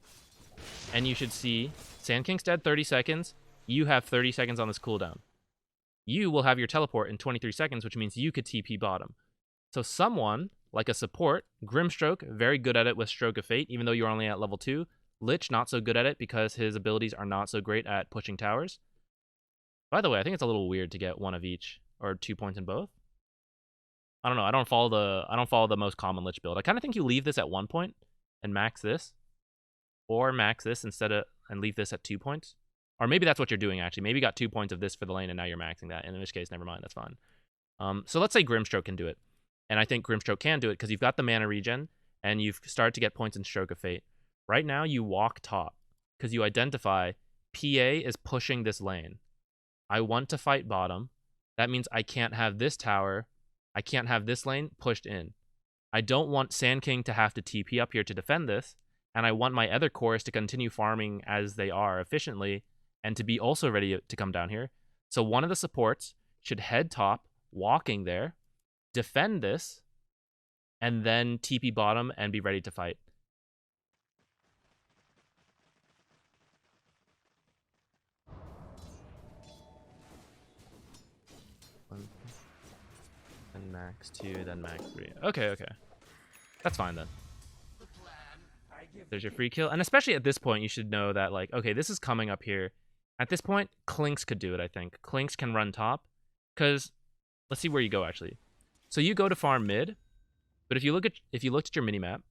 And you should see Sand King's dead 30 seconds. You have 30 seconds on this cooldown. You will have your teleport in 23 seconds, which means you could TP bottom. So someone, like a support, Grimstroke, very good at it with Stroke of Fate, even though you're only at level 2. Lich, not so good at it because his abilities are not so great at pushing towers. By the way, I think it's a little weird to get 1 of each, or 2 points in both. I don't know. I don't follow the most common Lich build. I kind of think you leave this at 1 point and max this, or max this and leave this at 2 points. Or maybe that's what you're doing, actually. Maybe you got 2 points of this for the lane, and now you're maxing that. And in which case, never mind. That's fine. So let's say Grimstroke can do it. And I think Grimstroke can do it because you've got the mana regen, and you've started to get points in Stroke of Fate. Right now, you walk top because you identify PA is pushing this lane. I want to fight bottom. That means I can't have this tower. I can't have this lane pushed in. I don't want Sand King to have to TP up here to defend this, and I want my other cores to continue farming as they are efficiently, and to be also ready to come down here. So one of the supports should head top, walking there, defend this, and then TP bottom and be ready to fight. Then max 2, then max 3. Okay. That's fine then. There's your free kill. And especially at this point, you should know that, like, okay, this is coming up here. At this point, Clinks could do it, I think. Clinks can run top. Because, let's see where you go, actually. So you go to farm mid. But if you looked at your minimap,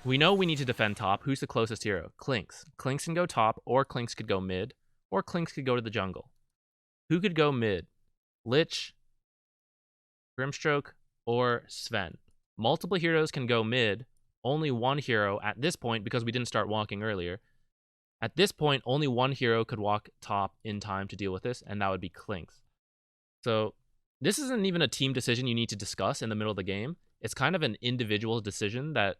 we know we need to defend top. Who's the closest hero? Clinks. Clinks can go top, or Clinks could go mid, or Clinks could go to the jungle. Who could go mid? Lich, Grimstroke, or Sven. Multiple heroes can go mid. Only one hero at this point, because we didn't start walking earlier. At this point, only one hero could walk top in time to deal with this, and that would be Clinks. So this isn't even a team decision you need to discuss in the middle of the game. It's kind of an individual decision that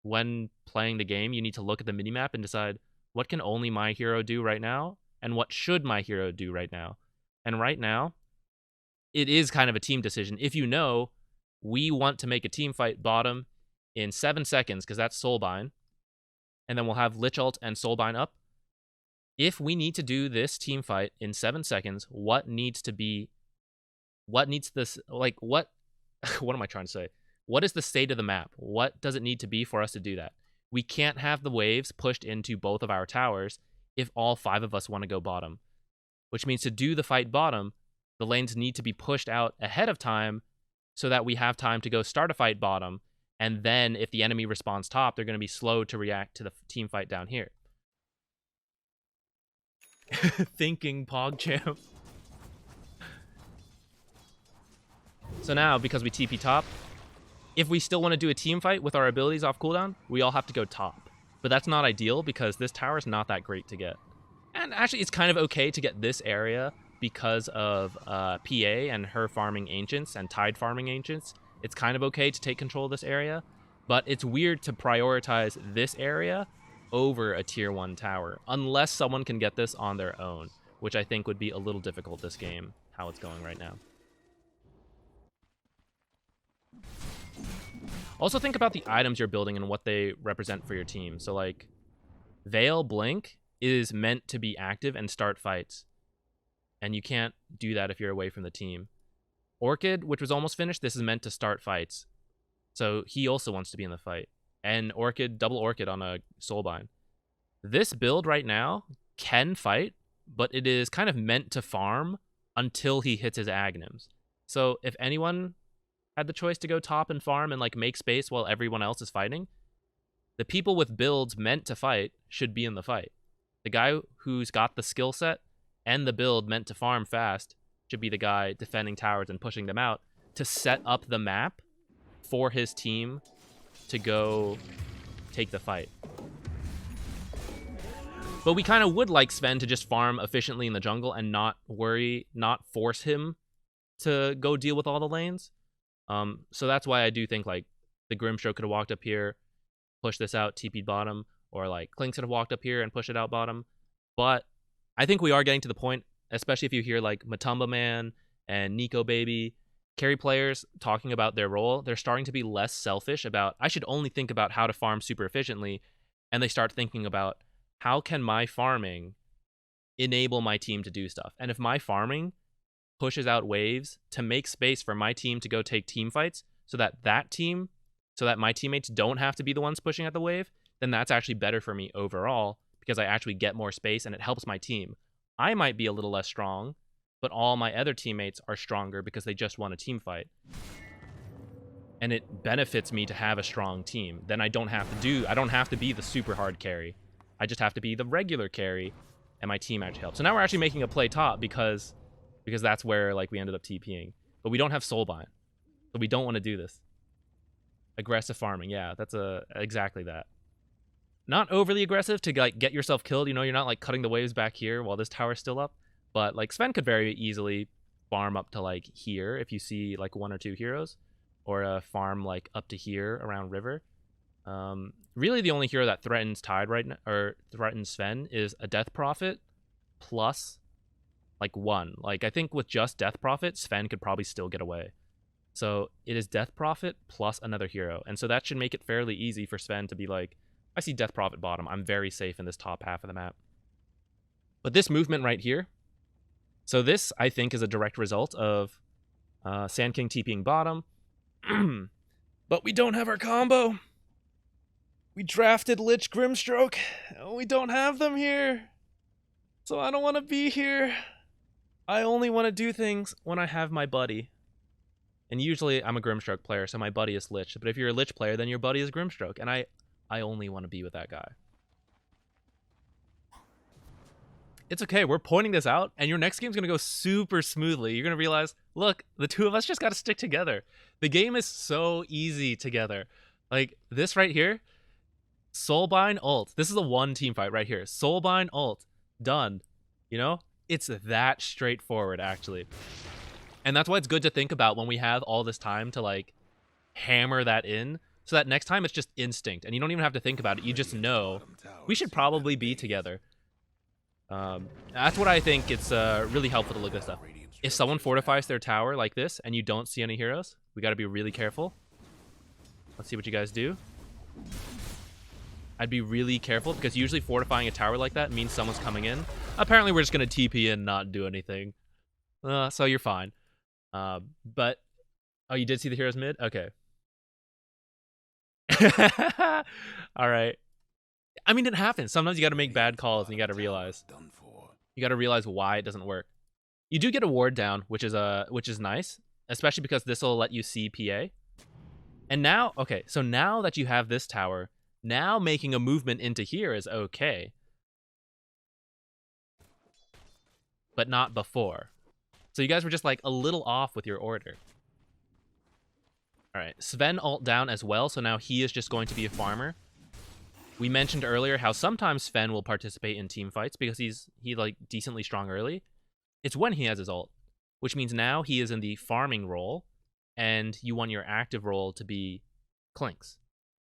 when playing the game, you need to look at the minimap and decide what can only my hero do right now, and what should my hero do right now. And right now, it is kind of a team decision. If you know, we want to make a team fight bottom in 7 seconds, because that's Soulbind, and then we'll have Lich ult and Soulbind up. If we need to do this team fight in 7 seconds, what am I trying to say? What is the state of the map? What does it need to be for us to do that? We can't have the waves pushed into both of our towers if all 5 of us want to go bottom. Which means to do the fight bottom, the lanes need to be pushed out ahead of time so that we have time to go start a fight bottom, and then if the enemy respawns top, they're going to be slow to react to the team fight down here. Thinking PogChamp. So now, because we TP top, if we still want to do a team fight with our abilities off cooldown, we all have to go top. But that's not ideal because this tower is not that great to get. And actually, it's kind of okay to get this area because of PA and her farming Ancients and Tide farming Ancients. It's kind of okay to take control of this area, but it's weird to prioritize this area over a tier 1 tower, unless someone can get this on their own, which I think would be a little difficult this game, how it's going right now. Also think about the items you're building and what they represent for your team. So like, Veil Blink is meant to be active and start fights, and you can't do that if you're away from the team. Orchid, which was almost finished, this is meant to start fights, so he also wants to be in the fight. And Orchid, double Orchid on a Soulbind. This build right now can fight, but it is kind of meant to farm until he hits his Aghanims. So if anyone had the choice to go top and farm and like make space while everyone else is fighting, the people with builds meant to fight should be in the fight. The guy who's got the skill set and the build meant to farm fast should be the guy defending towers and pushing them out to set up the map for his team to go take the fight. But we kind of would like Sven to just farm efficiently in the jungle and not force him to go deal with all the lanes. So that's why I do think like the Grimstroke could have walked up here, pushed this out, TP'd bottom, or like Clinks could have walked up here and pushed it out bottom. But I think we are getting to the point, especially if you hear like Matumba Man and Nico Baby, carry players talking about their role, they're starting to be less selfish about, I should only think about how to farm super efficiently, and they start thinking about, how can my farming enable my team to do stuff? And if my farming pushes out waves to make space for my team to go take team fights so that my teammates don't have to be the ones pushing at the wave, then that's actually better for me overall because I actually get more space and it helps my team. I might be a little less strong, but all my other teammates are stronger because they just won a team fight. And it benefits me to have a strong team. Then I don't have to be the super hard carry. I just have to be the regular carry, and my team actually helps. So now we're actually making a play top because that's where like we ended up TPing. But we don't have Soulbind, so we don't want to do this. Aggressive farming, yeah, that's exactly that. Not overly aggressive to like get yourself killed. You know, you're not like cutting the waves back here while this tower's still up. But like Sven could very easily farm up to like here if you see like 1 or 2 heroes, or farm like up to here around river. Really the only hero that threatens Tide right now, or threatens Sven, is a Death Prophet plus like 1. Like I think with just Death Prophet, Sven could probably still get away. So it is Death Prophet plus another hero, and so that should make it fairly easy for Sven to be like, I see Death Prophet bottom, I'm very safe in this top half of the map. But this movement right here, so this I think is a direct result of Sand King TPing bottom. But we don't have our combo. We drafted Lich Grimstroke. We don't have them here. So I don't want to be here. I only want to do things when I have my buddy. And usually I'm a Grimstroke player, so my buddy is Lich. But if you're a Lich player, then your buddy is Grimstroke. And I only want to be with that guy. It's okay, we're pointing this out, and your next game's going to go super smoothly. You're going to realize, look, the two of us just got to stick together. The game is so easy together. Like, this right here, Soulbind ult. This is a 1 team fight right here. Soulbind ult. Done. You know? It's that straightforward, actually. And that's why it's good to think about when we have all this time to, like, hammer that in, so that next time it's just instinct, and you don't even have to think about it. You just know, we should probably be together. That's what I think. It's really helpful to look at this stuff. If someone fortifies their tower like this and you don't see any heroes, we got to be really careful. Let's see what you guys do. I'd be really careful, because usually fortifying a tower like that means someone's coming in. Apparently we're just going to TP in and not do anything. So you're fine. But, oh, you did see the heroes mid? Okay. All right. I mean, it happens. Sometimes you got to make bad calls, and you got to realize. You got to realize why it doesn't work. You do get a ward down, which is nice, especially because this will let you see PA. And now, okay, so now that you have this tower, now making a movement into here is okay. But not before. So you guys were just like a little off with your order. All right, Sven ult down as well, so now he is just going to be a farmer. We mentioned earlier how sometimes Sven will participate in team fights because he's like decently strong early. It's when he has his ult, which means now he is in the farming role, and you want your active role to be Clink's.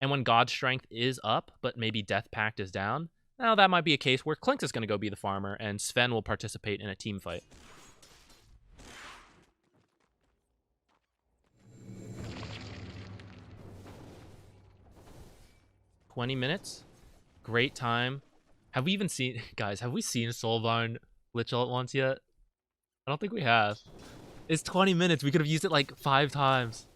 And when God's Strength is up, but maybe Death Pact is down, now that might be a case where Clink's is going to go be the farmer, and Sven will participate in a team fight. $20 minutes. Great time. Have we even seen... Guys, have we seen Soulbind Lich ult once yet? I don't think we have. It's 20 minutes. We could have used it like 5 times.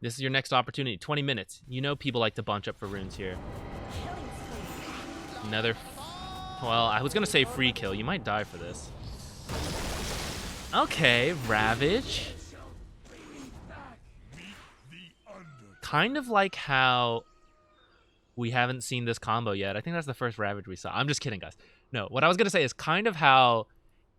This is your next opportunity. 20 minutes. You know people like to bunch up for runes here. Another... Well, I was going to say free kill. You might die for this. Okay, Ravage. Kind of like how we haven't seen this combo yet. I think that's the first Ravage we saw. I'm just kidding, guys. No, what I was going to say is kind of how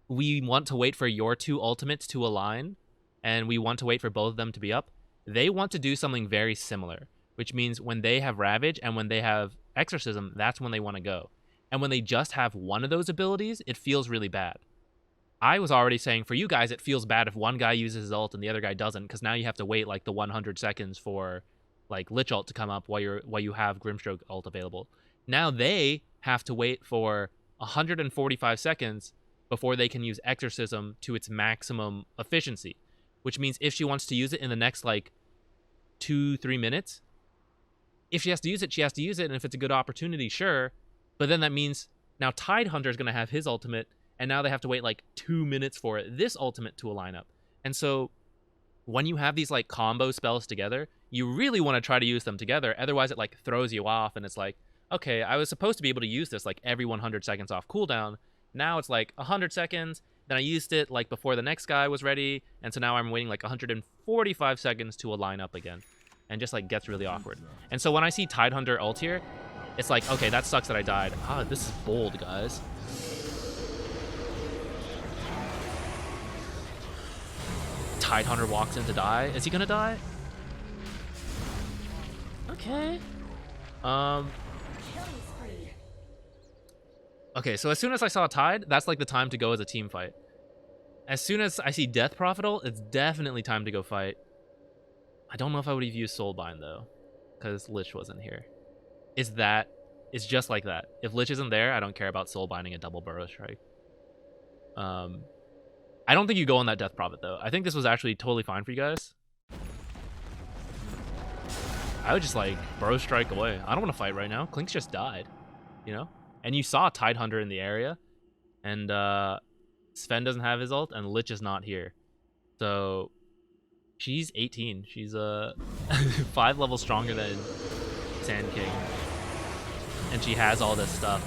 we want to wait for your 2 ultimates to align, and we want to wait for both of them to be up. They want to do something very similar, which means when they have Ravage and when they have Exorcism, that's when they want to go. And when they just have one of those abilities, it feels really bad. I was already saying for you guys, it feels bad if one guy uses his ult and the other guy doesn't, because now you have to wait like the 100 seconds for like Lich ult to come up while you have Grimstroke ult available. Now they have to wait for 145 seconds before they can use Exorcism to its maximum efficiency, which means if she wants to use it in the next like 2-3 minutes, if she has to use it, she has to use it, and if it's a good opportunity, sure. But then that means now Tidehunter is going to have his ultimate, and now they have to wait like 2 minutes for this ultimate to align up. And so when you have these like combo spells together, you really want to try to use them together. Otherwise it like throws you off, and it's like, okay, I was supposed to be able to use this like every 100 seconds off cooldown. Now it's like 100 seconds. Then I used it like before the next guy was ready. And so now I'm waiting like 145 seconds to align up again. And just like gets really awkward. And so when I see Tidehunter ult here, it's like, okay, that sucks that I died. Ah, this is bold, guys. Tidehunter walks in to die. Is he gonna die? Okay. Okay, so as soon as I saw Tide, that's like the time to go as a team fight. As soon as I see Death Prophet, it's definitely time to go fight. I don't know if I would have used Soulbind though, because Lich wasn't here. It's just like that. If Lich isn't there, I don't care about Soulbinding a double Burrow Strike. I don't think you go on that Death Prophet though. I think this was actually totally fine for you guys. I would just like Burrow Strike away. I don't want to fight right now. Klink's just died, you know? And you saw Tidehunter in the area, and Sven doesn't have his ult, and Lich is not here. So she's 18. She's 5 levels stronger than Sand King, and she has all this stuff.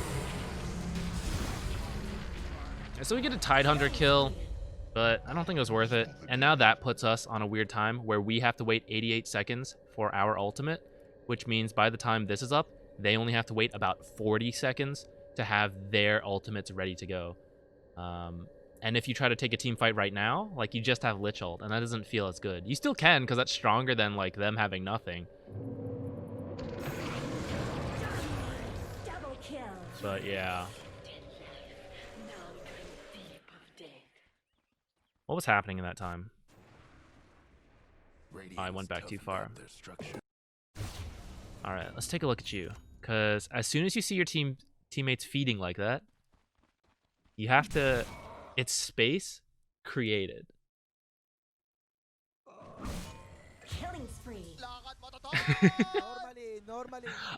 So we get a Tidehunter kill, but I don't think it was worth it. And now that puts us on a weird time where we have to wait 88 seconds for our ultimate, which means by the time this is up, they only have to wait about 40 seconds to have their ultimates ready to go. And if you try to take a team fight right now, like, you just have Lich ult, and that doesn't feel as good. You still can, because that's stronger than, like, them having nothing. Double kill. But yeah. What was happening in that time? I went back too far. Alright, let's take a look at you. Because as soon as you see your teammates feeding like that, you have to... It's space created. Killing spree.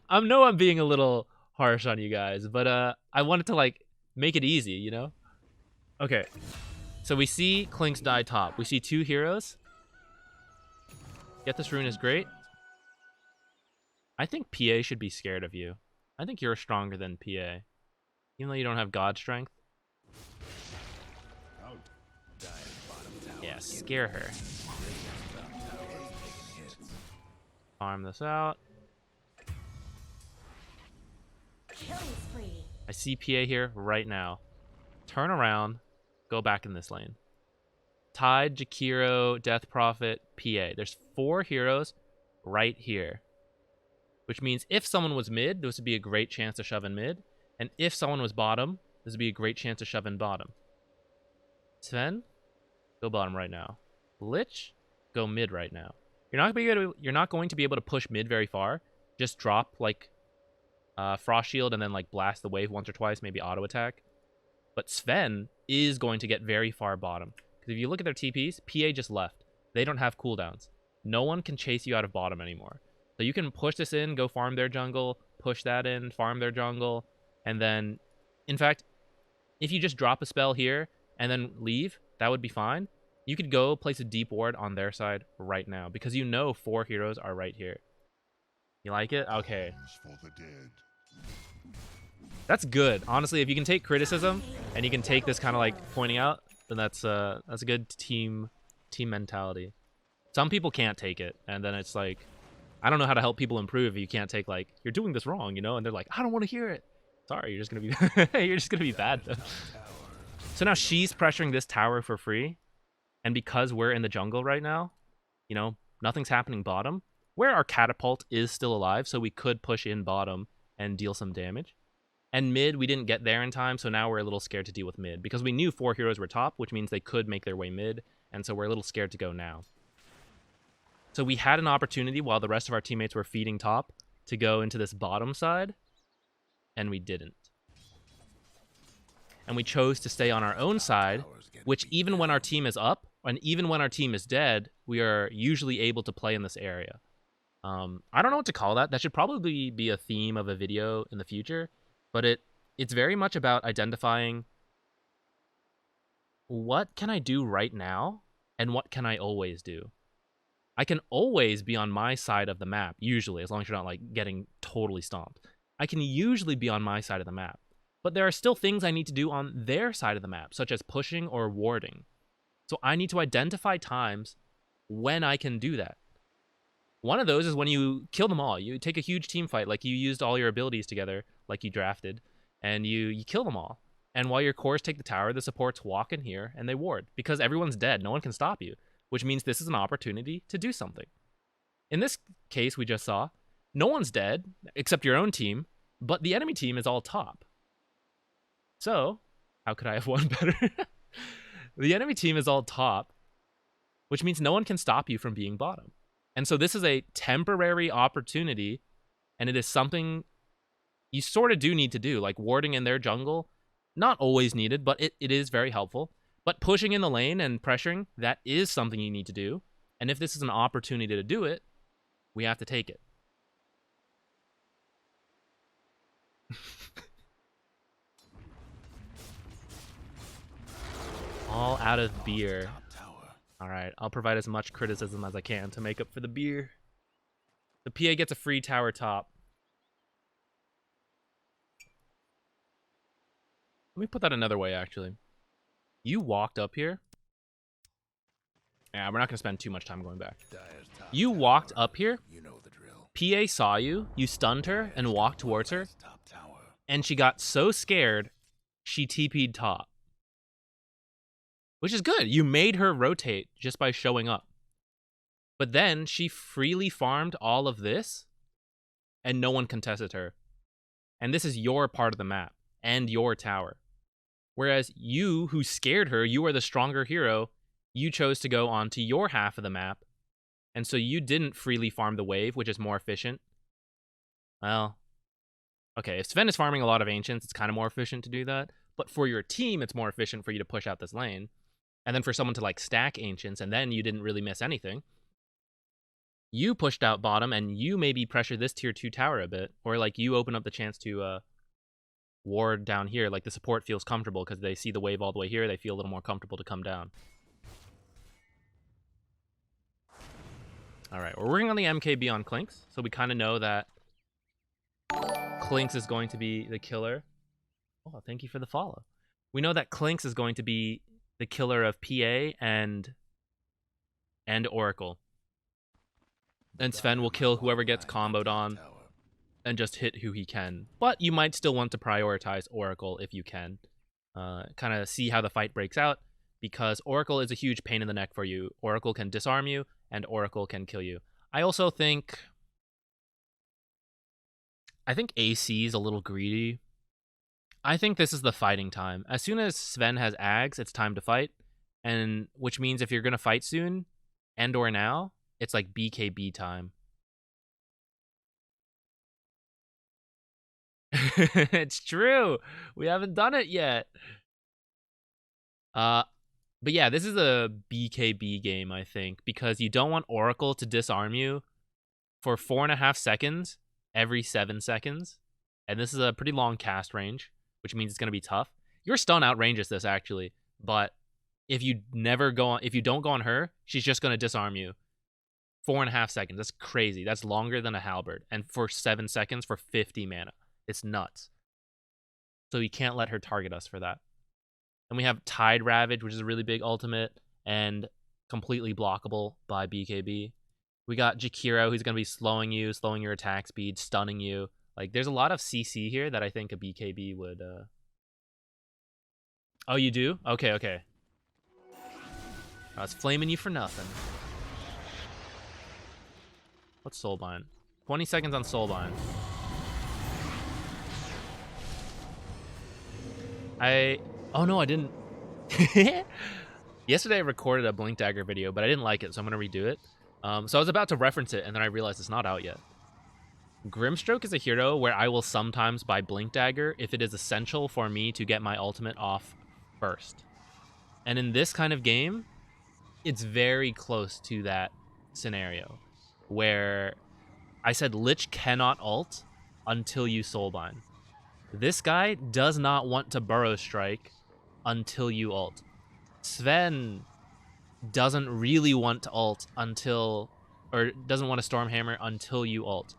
I know I'm being a little harsh on you guys, but I wanted to, like, make it easy, you know? Okay. So we see Klink's die top. We see 2 heroes. Get this rune is great. I think PA should be scared of you. I think you're stronger than PA. Even though you don't have God strength. Yeah, scare her. Farm this out. Killing spree. I see PA here right now. Turn around. Go back in this lane. Tide, Jakiro, Death Prophet, PA. There's 4 heroes right here. Which means if someone was mid, this would be a great chance to shove in mid. And if someone was bottom, this would be a great chance to shove in bottom. Sven, go bottom right now. Lich, go mid right now. You're not going to be able to push mid very far. Just drop like Frost Shield and then like blast the wave once or twice, maybe auto attack. But Sven is going to get very far bottom. Because if you look at their TPs, PA just left. They don't have cooldowns. No one can chase you out of bottom anymore. So you can push this in, go farm their jungle, push that in, farm their jungle, and then, in fact, if you just drop a spell here and then leave, that would be fine. You could go place a deep ward on their side right now because you know 4 heroes are right here. You like it? Okay. That's good. Honestly, if you can take criticism and you can take this kind of like pointing out, then that's a good team mentality. Some people can't take it, and then it's like, I don't know how to help people improve if you can't take, like, you're doing this wrong, you know? And they're like, I don't want to hear it. Sorry, you're just gonna be you're just gonna be bad though. So now she's pressuring this tower for free, and because we're in the jungle right now, you know, nothing's happening bottom. Where our catapult is still alive, so we could push in bottom and deal some damage. And mid, we didn't get there in time, so now we're a little scared to deal with mid. Because we knew 4 heroes were top, which means they could make their way mid, and so we're a little scared to go now. So we had an opportunity while the rest of our teammates were feeding top to go into this bottom side, and we didn't. And we chose to stay on our own side, which even when our team is up, and even when our team is dead, we are usually able to play in this area. I don't know what to call that. That should probably be a theme of a video in the future. But it's very much about identifying what can I do right now and what can I always do. I can always be on my side of the map, usually, as long as you're not like getting totally stomped. I can usually be on my side of the map. But there are still things I need to do on their side of the map, such as pushing or warding. So I need to identify times when I can do that. One of those is when you kill them all. You take a huge team fight, like you used all your abilities together, like you drafted, and you kill them all. And while your cores take the tower, the supports walk in here and they ward. Because everyone's dead, no one can stop you. Which means this is an opportunity to do something. In this case we just saw, no one's dead, except your own team, but the enemy team is all top. So, how could I have won better? The enemy team is all top, which means no one can stop you from being bottom. And so this is a temporary opportunity, and it is something you sort of do need to do, like warding in their jungle. Not always needed, but it is very helpful. But pushing in the lane and pressuring, that is something you need to do. And if this is an opportunity to do it, we have to take it. All out of beer. All right, I'll provide as much criticism as I can to make up for the beer. The PA gets a free tower top. Let me put that another way, actually. You walked up here. Yeah, we're not going to spend too much time going back. You walked up here. You know the drill. PA saw you. You stunned her and walked towards her. And she got so scared, she TP'd top. Which is good. You made her rotate just by showing up. But then she freely farmed all of this, and no one contested her. And this is your part of the map, and your tower. Whereas you, who scared her, you are the stronger hero, you chose to go onto your half of the map, and so you didn't freely farm the wave, which is more efficient. Well, okay, if Sven is farming a lot of Ancients, it's kind of more efficient to do that. But for your team, it's more efficient for you to push out this lane. And then for someone to, like, stack Ancients, and then you didn't really miss anything. You pushed out bottom, and you maybe pressure this tier 2 tower a bit. Or, like, you open up the chance to ward down here. Like, the support feels comfortable because they see the wave all the way here. They feel a little more comfortable to come down. All right, we're working on the MKB on Clinks. So we kind of know that Clinks is going to be the killer. Oh, thank you for the follow. We know that Clinks is going to be the killer of PA and Oracle. And Sven will kill whoever gets comboed on and just hit who he can. But you might still want to prioritize Oracle if you can. Kind of see how the fight breaks out, because Oracle is a huge pain in the neck for you. Oracle can disarm you, and Oracle can kill you. I also think AC is a little greedy. I think this is the fighting time. As soon as Sven has Ags, it's time to fight. And which means if you're going to fight soon, and or now, it's like BKB time. It's true. We haven't done it yet. But yeah, this is a BKB game, I think, because you don't want Oracle to disarm you for 4.5 seconds every 7 seconds. And this is a pretty long cast range, which means it's going to be tough. Your stun outranges this, actually, but if you don't go on her, she's just going to disarm you. 4.5 seconds. That's crazy. That's longer than a halberd. And for 7 seconds for 50 mana. It's nuts. So you can't let her target us for that. And we have Tide Ravage, which is a really big ultimate and completely blockable by BKB. We got Jakiro, who's going to be slowing your attack speed, stunning you. Like, there's a lot of CC here that I think a BKB would... Oh, you do? Okay. I was flaming you for nothing. What's Soulbind? 20 seconds on Soulbind. Oh no, I didn't. Yesterday I recorded a Blink Dagger video, but I didn't like it, so I'm going to redo it. So I was about to reference it, and then I realized it's not out yet. Grimstroke is a hero where I will sometimes buy Blink Dagger if it is essential for me to get my ultimate off first. And in this kind of game, it's very close to that scenario, where I said Lich cannot ult until you Soulbind. This guy does not want to Burrow Strike until you ult. Sven doesn't really want to ult or doesn't want to Stormhammer until you ult.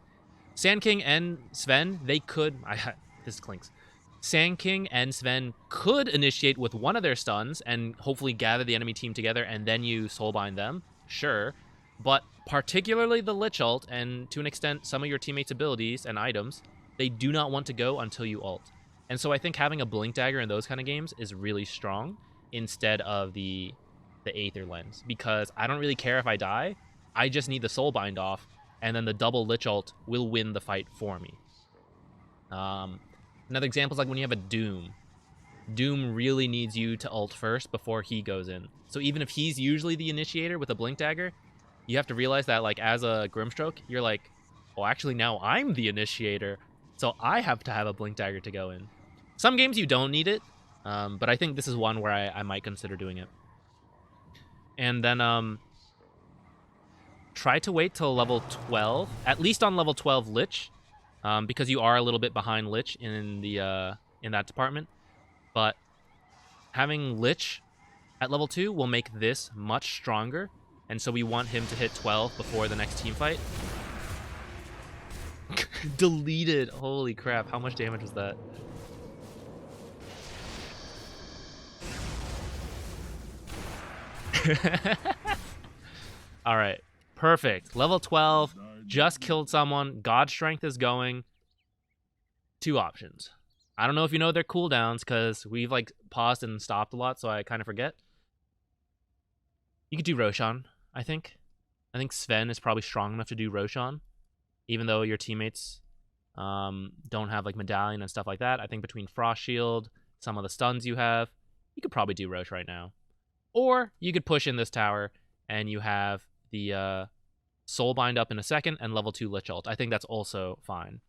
Sand King and Sven, they could... this clinks. Sand King and Sven could initiate with one of their stuns and hopefully gather the enemy team together and then you Soulbind them. Sure. But particularly the Lich ult, and to an extent some of your teammates' abilities and items, they do not want to go until you ult. And so I think having a Blink Dagger in those kind of games is really strong instead of the Aether Lens. Because I don't really care if I die. I just need the Soulbind off, and then the double Lich ult will win the fight for me. Another example is like when you have a Doom. Doom really needs you to ult first before he goes in. So even if he's usually the initiator with a blink dagger, you have to realize that like as a Grimstroke, you're like, oh, actually now I'm the initiator, so I have to have a blink dagger to go in. Some games you don't need it, but I think this is one where I might consider doing it. And then try to wait till level 12, at least on level 12 Lich, because you are a little bit behind Lich in that department. But having Lich at level 2 will make this much stronger, and so we want him to hit 12 before the next team fight. Deleted. Holy crap, how much damage was that? All right, perfect. Level 12, just killed someone. God Strength is going. 2 options. I don't know if you know their cooldowns because we've like paused and stopped a lot, so I kind of forget. You could do Roshan, I think. I think Sven is probably strong enough to do Roshan, even though your teammates don't have like Medallion and stuff like that. I think between Frost Shield, some of the stuns you have, you could probably do Rosh right now. Or you could push in this tower and you have the Soulbind up in a second and level 2 Lich ult. I think that's also fine.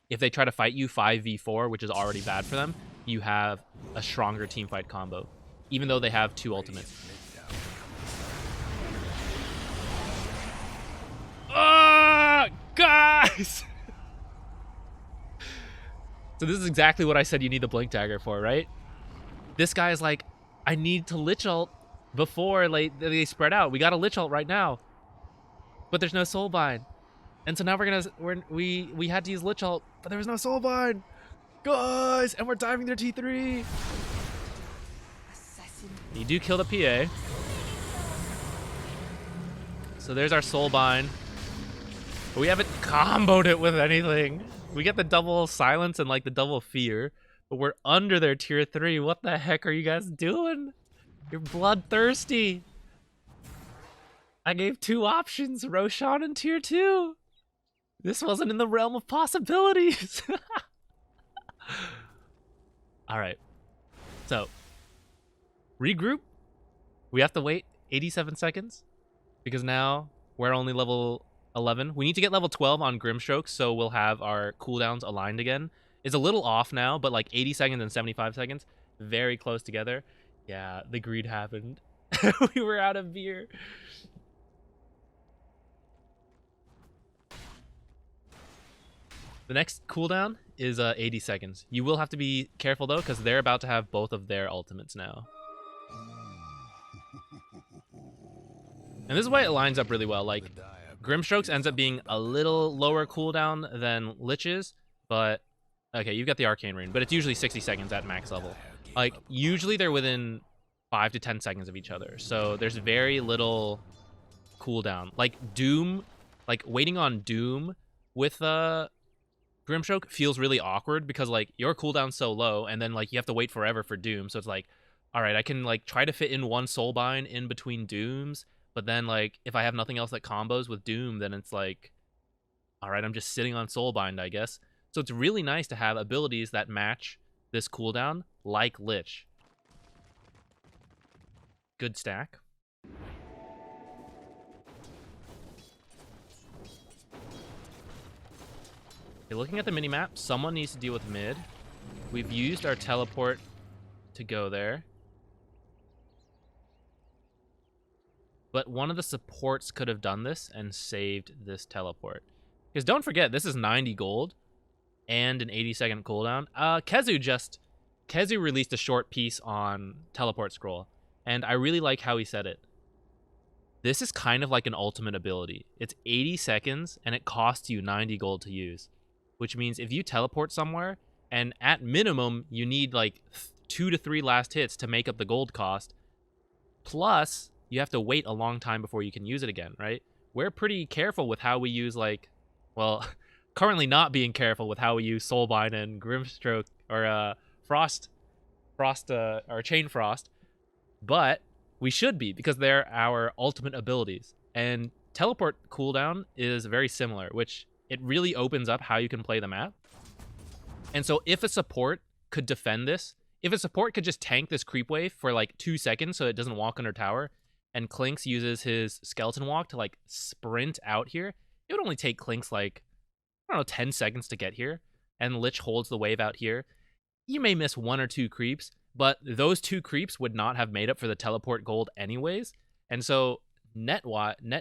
If they try to fight you 5v4, which is already bad for them, you have a stronger teamfight combo, even though they have 2 ultimates. Ah, guys! So this is exactly what I said you need the Blink Dagger for, right? This guy is like, I need to Lich ult before like, they spread out. We got a Lich ult right now, but there's no Soulbind. And so now we had to use Lich ult, but there was no Soulbind. Guys, and we're diving their T3. Assassin. You do kill the PA. So there's our Soulbind. But we haven't comboed it with anything. We get the double silence and like the double fear, but we're under their tier 3. What the heck are you guys doing? You're bloodthirsty. I gave 2 options, Roshan and tier 2. This wasn't in the realm of possibilities. All right. So, regroup. We have to wait 87 seconds because now we're only level 11. We need to get level 12 on Grimstroke, so we'll have our cooldowns aligned again. It's a little off now, but like 80 seconds and 75 seconds, very close together. Yeah, the greed happened. We were out of beer. The next cooldown is 80 seconds. You will have to be careful though, because they're about to have both of their ultimates now. And this is why it lines up really well. Like, Grimstrokes ends up being a little lower cooldown than Lich's, but okay, you've got the Arcane Rune, but it's usually 60 seconds at max level. Like, usually they're within 5 to 10 seconds of each other, so there's very little cooldown. Like, Doom, like, waiting on Doom with Grimstroke feels really awkward because, like, your cooldown's so low, and then, like, you have to wait forever for Doom, so it's like, alright, I can, like, try to fit in one Soulbind in between Dooms, but then, like, if I have nothing else that combos with Doom, then it's like, alright, I'm just sitting on Soulbind, I guess. So it's really nice to have abilities that match this cooldown, like Lich. Good stack. Okay, looking at the minimap, someone needs to deal with mid. We've used our teleport to go there. But one of the supports could have done this and saved this teleport. Because don't forget, this is 90 gold and an 80-second cooldown. Kezu released a short piece on teleport scroll, and I really like how he said it. This is kind of like an ultimate ability. It's 80 seconds, and it costs you 90 gold to use. Which means if you teleport somewhere, and at minimum, you need like 2 to 3 last hits to make up the gold cost, plus you have to wait a long time before you can use it again, right? We're pretty careful with how we use, like, well, currently not being careful with how we use Soulbind and Grimstroke, or or Chain Frost, but we should be, because they're our ultimate abilities. And teleport cooldown is very similar, which it really opens up how you can play the map. And so if a support could defend this if a support could just tank this creep wave for like 2 seconds so it doesn't walk under tower, and Clinks uses his skeleton walk to like sprint out here, it would only take Clinks like, I don't know, 10 seconds to get here, and Lich holds the wave out here. You may miss 1 or 2 creeps, but those 2 creeps would not have made up for the teleport gold anyways. And so net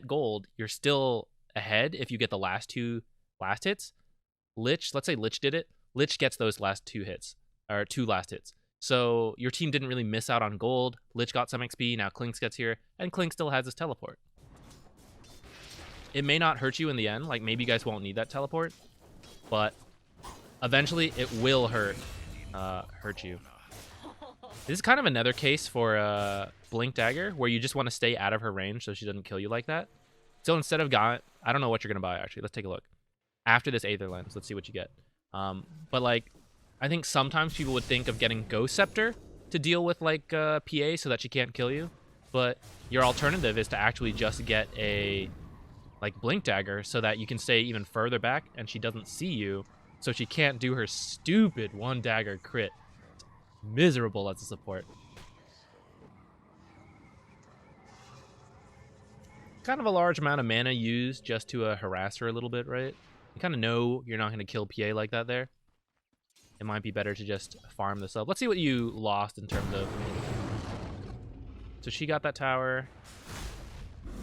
gold, you're still ahead if you get the last 2 last hits. Lich, let's say Lich did it. Lich gets those last 2 hits, or 2 last hits. So your team didn't really miss out on gold. Lich got some XP, now Clinks gets here, and Clink still has his teleport. It may not hurt you in the end, like maybe you guys won't need that teleport, but eventually it will hurt you. This is kind of another case for Blink Dagger, where you just want to stay out of her range so she doesn't kill you like that. So instead of I don't know what you're going to buy, actually. Let's take a look. After this Aether Lens, let's see what you get. But like, I think sometimes people would think of getting Ghost Scepter to deal with like PA so that she can't kill you. But your alternative is to actually just get a like Blink Dagger so that you can stay even further back and she doesn't see you, so she can't do her stupid 1 dagger crit. It's miserable as a support. Kind of a large amount of mana used just to harass her a little bit, right? You kind of know you're not going to kill PA like that there. It might be better to just farm this up. Let's see what you lost in terms of... So she got that tower.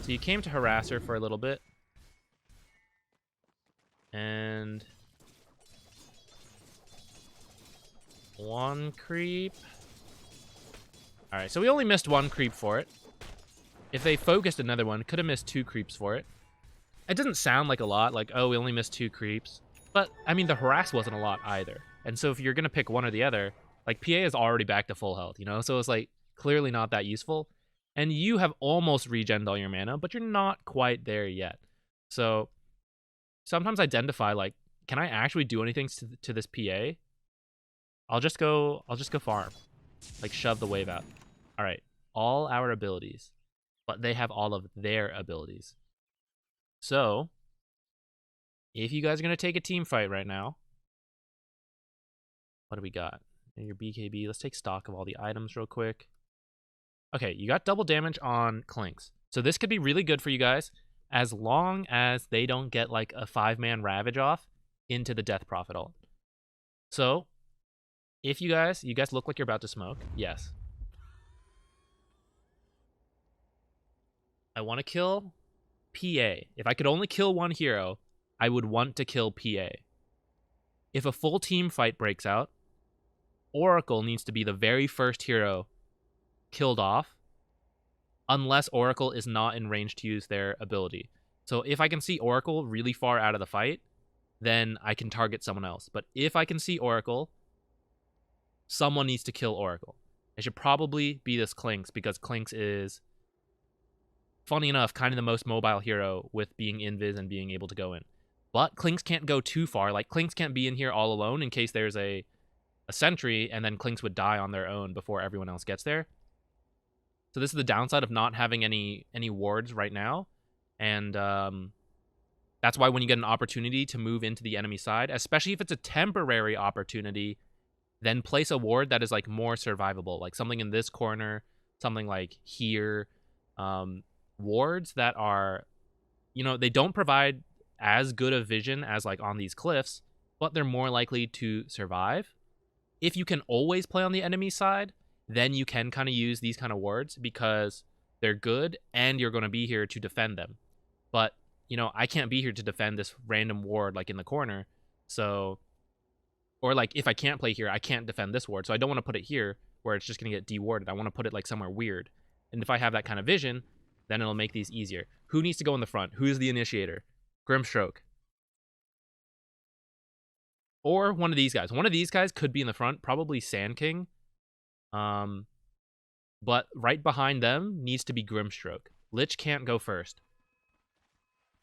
So you came to harass her for a little bit. And... 1 creep. Alright, so we only missed 1 creep for it. If they focused another one, could have missed 2 creeps for it. It doesn't sound like a lot, like, oh, we only missed 2 creeps. But, I mean, the harass wasn't a lot either. And so if you're going to pick one or the other, like, PA is already back to full health, you know? So it's, like, clearly not that useful. And you have almost regened all your mana, but you're not quite there yet. So sometimes identify, like, can I actually do anything to this PA? I'll just go farm. Like, shove the wave out. All right, all our abilities. But they have all of their abilities. So, if you guys are going to take a team fight right now, what do we got? Your BKB, let's take stock of all the items real quick. Okay, you got double damage on Clinks. So this could be really good for you guys, as long as they don't get like a 5-man Ravage off into the Death Prophet ult. So, if you guys look like you're about to smoke, yes. I want to kill PA. If I could only kill 1 hero, I would want to kill PA. If a full team fight breaks out, Oracle needs to be the very first hero killed off, unless Oracle is not in range to use their ability. So if I can see Oracle really far out of the fight, then I can target someone else. But if I can see Oracle, someone needs to kill Oracle. It should probably be this Clinks, because Clinks is, funny enough, kind of the most mobile hero with being invis and being able to go in. But Clinks can't go too far. Like, Clinks can't be in here all alone in case there's a sentry, and then Clinks would die on their own before everyone else gets there. So this is the downside of not having any wards right now. And that's why when you get an opportunity to move into the enemy side, especially if it's a temporary opportunity, then place a ward that is like more survivable, like something in this corner, something like here. Wards that are, you know, they don't provide as good a vision as like on these cliffs, but they're more likely to survive. If you can always play on the enemy side, then you can kind of use these kind of wards because they're good and you're going to be here to defend them. But, you know, I can't be here to defend this random ward like in the corner. So, or like if I can't play here, I can't defend this ward. So I don't want to put it here where it's just going to get dewarded. I want to put it like somewhere weird. And if I have that kind of vision, then it'll make these easier. Who needs to go in the front? Who's the initiator? Grimstroke. Or one of these guys. One of these guys could be in the front, probably Sand King. But right behind them needs to be Grimstroke. Lich can't go first.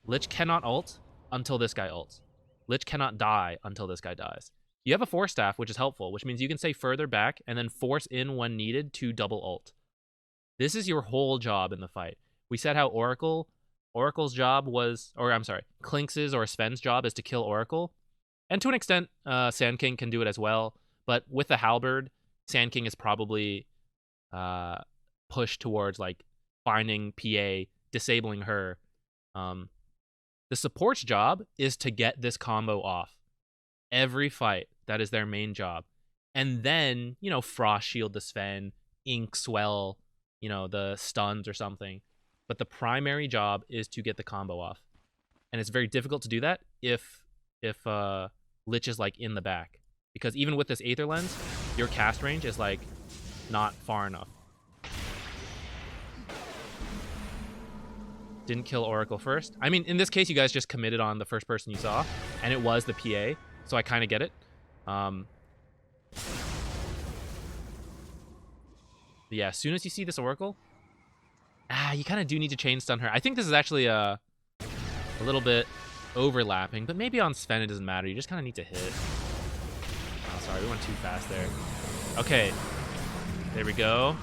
Lich cannot ult until this guy ults. Lich cannot die until this guy dies. You have a Force Staff, which is helpful, which means you can stay further back and then force in when needed to double ult. This is your whole job in the fight. We said how Oracle's job was, or I'm sorry, Clinks's or Sven's job is to kill Oracle. And to an extent, Sand King can do it as well. But with the Halberd, Sand King is probably pushed towards like finding PA, disabling her. The support's job is to get this combo off every fight. That is their main job. And then, you know, Frost Shield the Sven, Ink Swell, you know, the stuns or something. But the primary job is to get the combo off. And it's very difficult to do that if Lich is like in the back. Because even with this Aether Lens, your cast range is like not far enough. Didn't kill Oracle first. I mean, in this case, you guys just committed on the first person you saw, and it was the PA, so I kind of get it. Yeah, as soon as you see this Oracle, you kind of do need to chain stun her. I think this is actually a little bit overlapping, but maybe on Sven it doesn't matter. You just kind of need to hit. Oh, sorry, we went too fast there. Okay, there we go.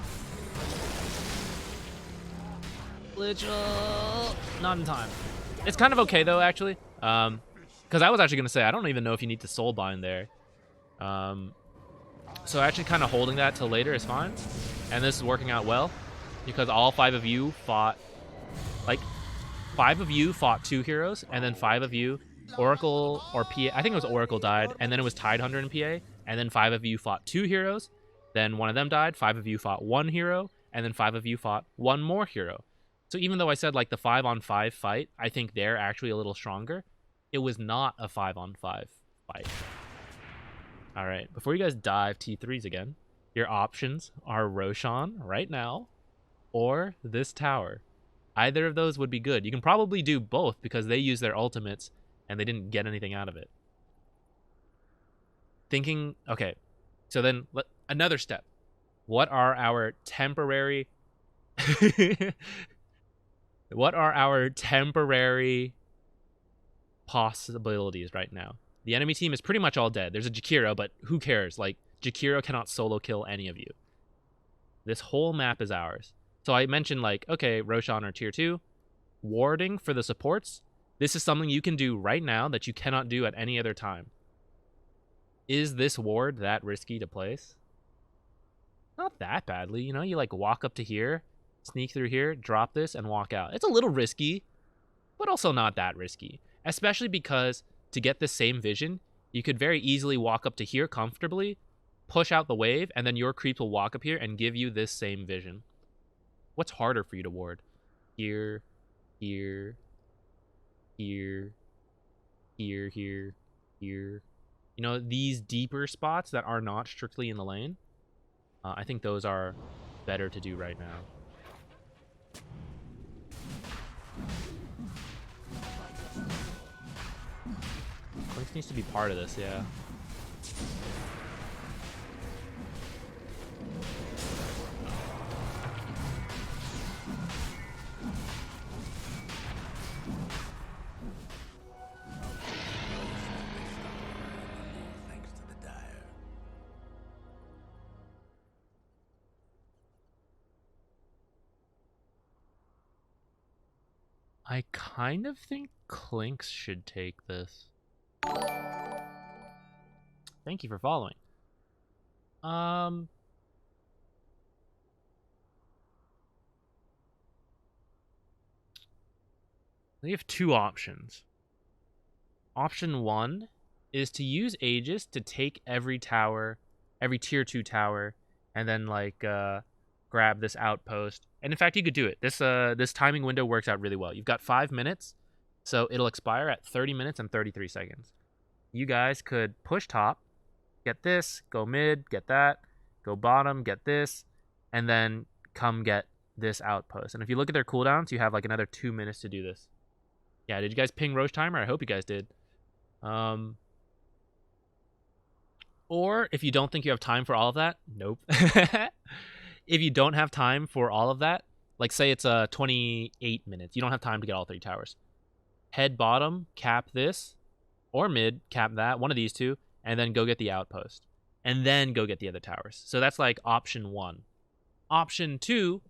Lich, not in time. It's kind of okay though, actually. Because I was actually gonna say I don't even know if you need to soul bind there. So actually, kind of holding that till later is fine. And this is working out well because all 5 of you fought, like 5 of you fought 2 heroes, and then 5 of you, Oracle or PA. I think it was Oracle died, and then it was Tidehunter and PA, and then 5 of you fought 2 heroes. Then one of them died. 5 of you fought 1 hero, and then 5 of you fought 1 more hero. So even though I said like the 5-on-5 fight, I think they're actually a little stronger. It was not a 5-on-5 fight. All right, before you guys dive T3s again, your options are Roshan right now or this tower. Either of those would be good. You can probably do both because they use their ultimates and they didn't get anything out of it. Thinking, okay, so then another step. What are our temporary... What are our temporary possibilities right now? The enemy team is pretty much all dead. There's a Jakiro, but who cares? Like, Jakiro cannot solo kill any of you. This whole map is ours. So I mentioned, like, okay, Roshan or tier 2. Warding for the supports. This is something you can do right now that you cannot do at any other time. Is this ward that risky to place? Not that badly. You know, you, like, walk up to here, sneak through here, drop this, and walk out. It's a little risky, but also not that risky. Especially because to get the same vision, you could very easily walk up to here comfortably, push out the wave, and then your creep will walk up here and give you this same vision. What's harder for you to ward? Here, here, here, here, here, here. You know, these deeper spots that are not strictly in the lane, I think those are better to do right now. Lynx needs to be part of this, yeah. Thanks to the dire. I kind of think Clinks should take this. Thank you for following. We have 2 options. Option 1 is to use Aegis to take every tower, every tier 2 tower, and then like grab this outpost. And in fact, you could do it. This timing window works out really well. You've got 5 minutes, so it'll expire at 30 minutes and 33 seconds. You guys could push top, get this, go mid, get that, go bottom, get this, and then come get this outpost. And if you look at their cooldowns, you have like another 2 minutes to do this. Yeah, did you guys ping Roche Timer? I hope you guys did. Or if you don't think you have time for all of that, nope. If you don't have time for all of that, like say it's 28 minutes, you don't have time to get all 3 towers. Head bottom, cap this, or mid, cap that, one of these 2, and then go get the outpost. And then go get the other towers. So that's like option 1. Option 2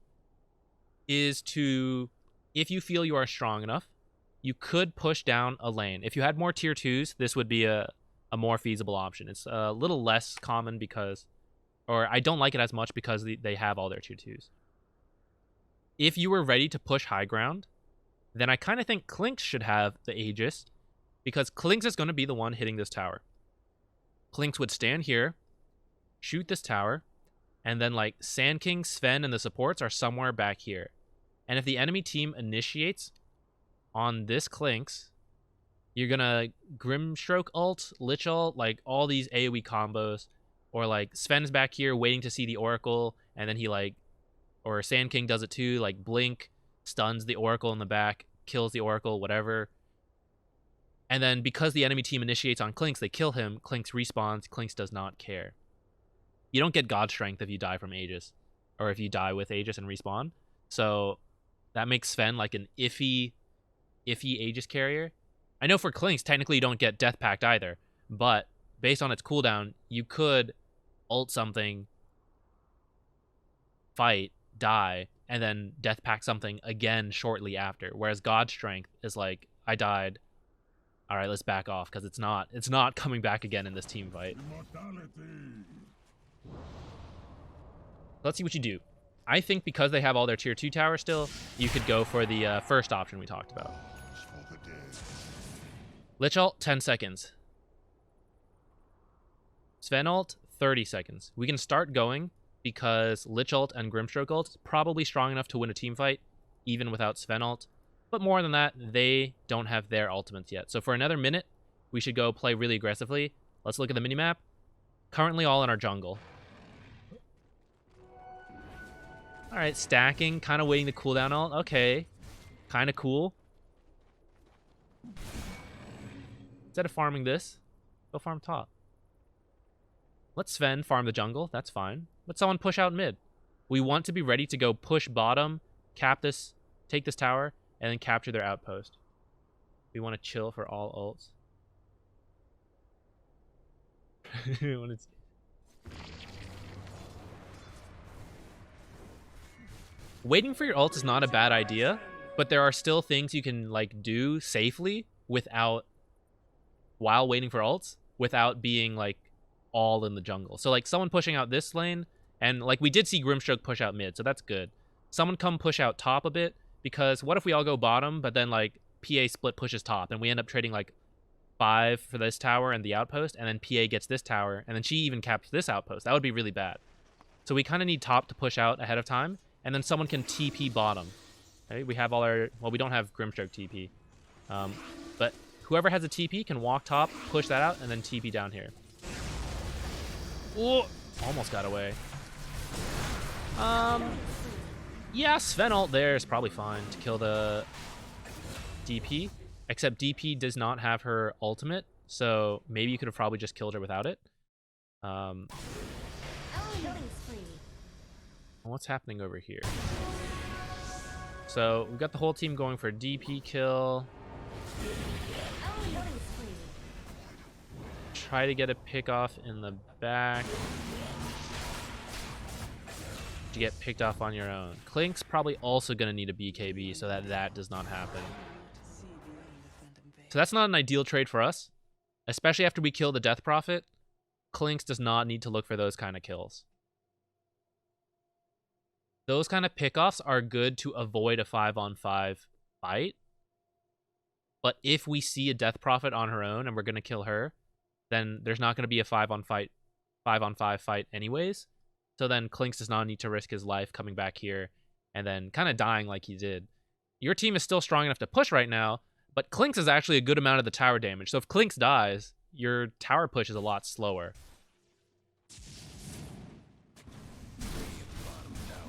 is to, if you feel you are strong enough, you could push down a lane. If you had more tier 2s, this would be a more feasible option. It's a little less common because Or I don't like it as much because they have all their tier 2s. If you were ready to push high ground, then I kind of think Klinx should have the Aegis, because Klinx is going to be the one hitting this tower. Klinx would stand here, shoot this tower, and then like Sand King, Sven, and the supports are somewhere back here. And if the enemy team initiates on this Klinx, you're going to Grimstroke ult, Lich ult, like all these AoE combos. Or like Sven's back here waiting to see the Oracle, and then he like, or Sand King does it too, like blink, stuns the Oracle in the back, kills the Oracle, whatever. And then because the enemy team initiates on Klinx, they kill him, Klinx respawns, Klinx does not care. You don't get God Strength if you die from Aegis, or if you die with Aegis and respawn. So that makes Sven like an iffy Aegis carrier. I know for Klinx, technically you don't get Death Pact either, but based on its cooldown, you could ult something, fight, die, and then Death Pact something again shortly after. Whereas God Strength is like, I died. All right, let's back off because it's not coming back again in this team fight. Let's see what you do. I think because they have all their tier 2 towers still, you could go for the first option we talked about. Lich ult, 10 seconds. Sven ult, 30 seconds. We can start going because Lich ult and Grimstroke ult is probably strong enough to win a team fight, even without Sven ult. But more than that, they don't have their ultimates yet. So for another minute, we should go play really aggressively. Let's look at the minimap. Currently all in our jungle. All right, stacking, kind of waiting the cooldown ult. Okay, kind of cool. Instead of farming this, go farm top. Let Sven farm the jungle. That's fine. Let someone push out mid. We want to be ready to go push bottom, cap this, take this tower, and then capture their outpost. We want to chill for all ults. Waiting for your ult is not a bad idea, but there are still things you can like do safely while waiting for ults without being like all in the jungle. So like someone pushing out this lane, and like we did see Grimstroke push out mid, so that's good. Someone come push out top a bit, because what if we all go bottom, but then like PA split pushes top, and we end up trading like 5 for this tower and the outpost, and then PA gets this tower, and then she even caps this outpost. That would be really bad. So we kind of need top to push out ahead of time, and then someone can TP bottom. Okay? We have all our, well, we don't have Grimstroke TP, but whoever has a TP can walk top, push that out, and then TP down here. Ooh, almost got away. Yeah, Sven ult there is probably fine to kill the DP, except DP does not have her ultimate, so maybe you could have probably just killed her without it. What's happening over here? So we've got the whole team going for a DP kill. Try to get a pick off in the back. To get picked off on your own. Klink's probably also going to need a BKB so that does not happen. So that's not an ideal trade for us, especially after we kill the Death Prophet. Klink's does not need to look for those kind of kills. Those kind of pickoffs are good to avoid a 5-on-5 fight. But if we see a Death Prophet on her own and we're going to kill her, then there's not going to be a 5-on-5 fight anyways. So then Klinx does not need to risk his life coming back here and then kind of dying like he did. Your team is still strong enough to push right now, but Klinx is actually a good amount of the tower damage. So if Klinx dies, your tower push is a lot slower.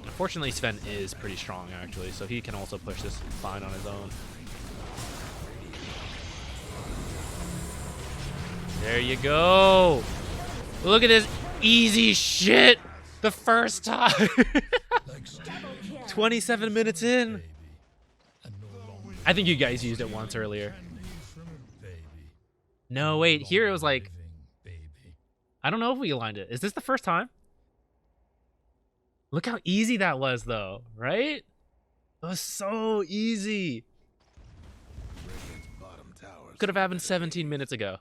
Unfortunately, Sven is pretty strong, actually, so he can also push this fine on his own. There you go. Look at this easy shit. The first time. 27 minutes in. I think you guys used it once earlier. No, wait. Here it was like... I don't know if we aligned it. Is this the first time? Look how easy that was, though. Right? It was so easy. Could have happened 17 minutes ago.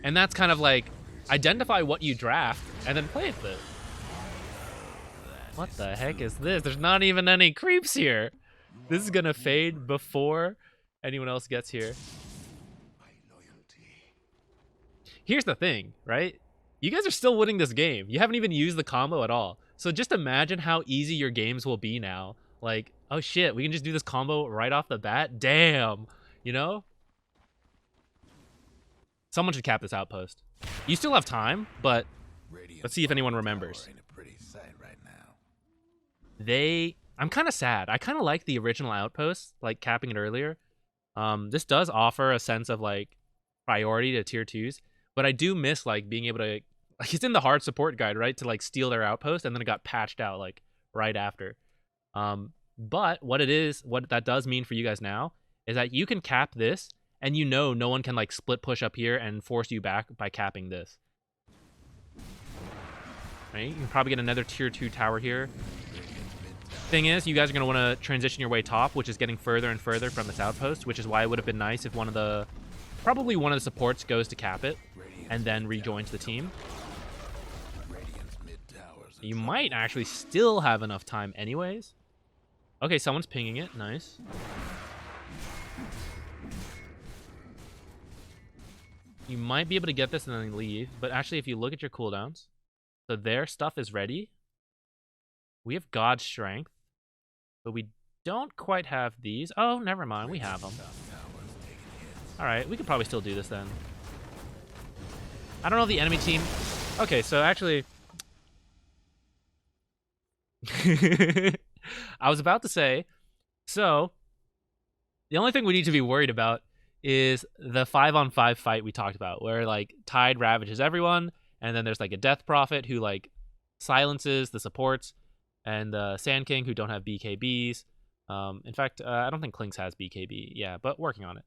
And that's kind of like identify what you draft and then play with it. What the heck is this? There's not even any creeps here. This is gonna fade before anyone else gets here. Here's the thing, right? You guys are still winning this game. You haven't even used the combo at all. So just imagine how easy your games will be now. Like, oh shit, we can just do this combo right off the bat? Damn, you know? Someone should cap this outpost. You still have time, but let's see if anyone remembers. I'm kind of sad. I kind of like the original outpost, like capping it earlier. This does offer a sense of like priority to tier 2s, but I do miss like being able to, like, it's in the hard support guide, right? To like steal their outpost, and then it got patched out like right after. But what that does mean for you guys now is that you can cap this, and you know no one can like split push up here and force you back by capping this. Right? You can probably get another tier 2 tower here. Thing is, you guys are going to want to transition your way top, which is getting further and further from this outpost, which is why it would have been nice if probably one of the supports goes to cap it and then rejoins the team. You might actually still have enough time anyways. Okay, someone's pinging it. Nice. You might be able to get this and then leave, but actually if you look at your cooldowns, so their stuff is ready. We have God Strength, but we don't quite have these. Oh, never mind. We have them. All right, we could probably still do this then. I don't know if the enemy team... Okay, so actually... I was about to say, so the only thing we need to be worried about is the 5-on-5 fight we talked about, where like Tide ravages everyone, and then there's like a Death Prophet who like silences the supports, and Sand King who don't have BKBs. In fact, I don't think Klinks has BKB. Yeah, but working on it.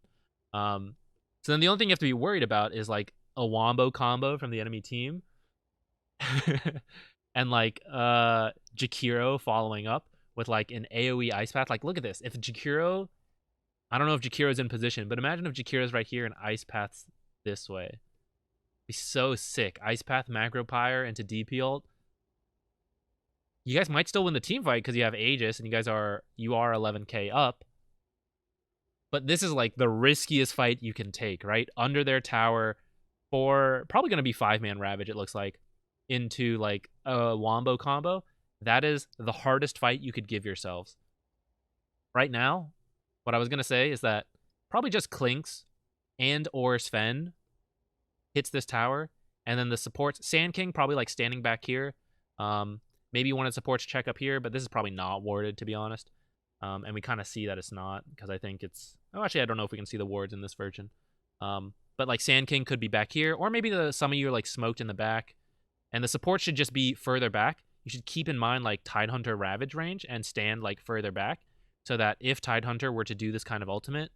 So then the only thing you have to be worried about is like a Wombo combo from the enemy team. And like Jakiro following up with like an AoE Ice Path. Like, look at this. If Jakiro... I don't know if Jakiro's in position, but imagine if Jakiro's right here and Ice Path's this way. It'd be so sick. Ice Path, Macro Pyre into DP ult. You guys might still win the team fight because you have Aegis and you are 11k up. But this is like the riskiest fight you can take, right? Under their tower for probably going to be 5-man Ravage, it looks like, into like a Wombo combo. That is the hardest fight you could give yourselves. Right now, what I was going to say is that probably just Klinks and or Sven hits this tower, and then the supports, Sand King probably like standing back here. Maybe one of the supports check up here, but this is probably not warded, to be honest. And we kind of see that it's not, because I think it's... Oh, actually, I don't know if we can see the wards in this version. But like Sand King could be back here, or maybe some of you are like smoked in the back. And the support should just be further back. You should keep in mind like Tidehunter Ravage range and stand like further back, so that if Tidehunter were to do this kind of ultimate,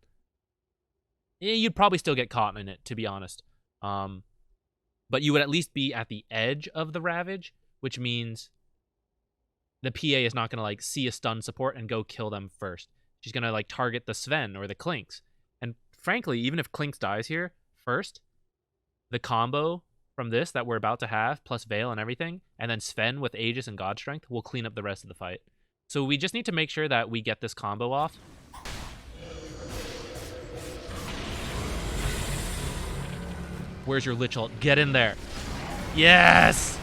you'd probably still get caught in it, to be honest. But you would at least be at the edge of the Ravage, which means the PA is not going to like see a stun support and go kill them first. She's going to like target the Sven or the Klinks. And frankly, even if Klinks dies here first, the combo from this that we're about to have, plus Veil and everything, and then Sven with Aegis and God Strength will clean up the rest of the fight. So we just need to make sure that we get this combo off. Where's your Lich ult? Get in there. Yes!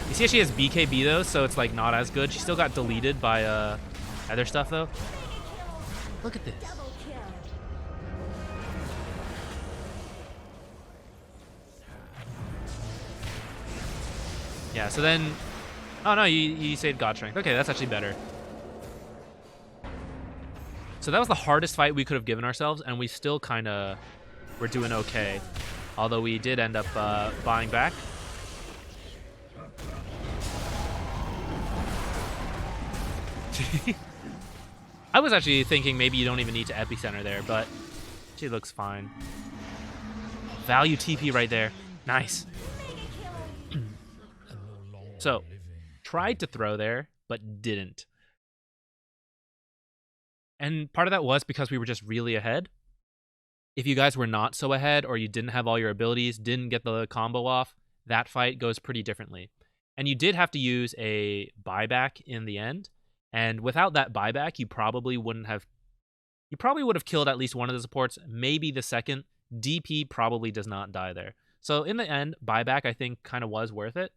You see how she has BKB though, so it's like not as good. She still got deleted by other stuff though. Look at this. Yeah, so then... Oh no, you saved God Strength. Okay, that's actually better. So that was the hardest fight we could have given ourselves, and we still kind of were doing okay. Although we did end up buying back. I was actually thinking maybe you don't even need to Epicenter there, but she looks fine. Value TP right there. Nice. So, tried to throw there, but didn't. And part of that was because we were just really ahead. if you guys were not so ahead or you didn't have all your abilities, didn't get the combo off, that fight goes pretty differently. And you did have to use a buyback in the end. And without that buyback, you probably would have killed at least one of the supports, maybe the second. DP probably does not die there. So in the end, buyback I think kind of was worth it.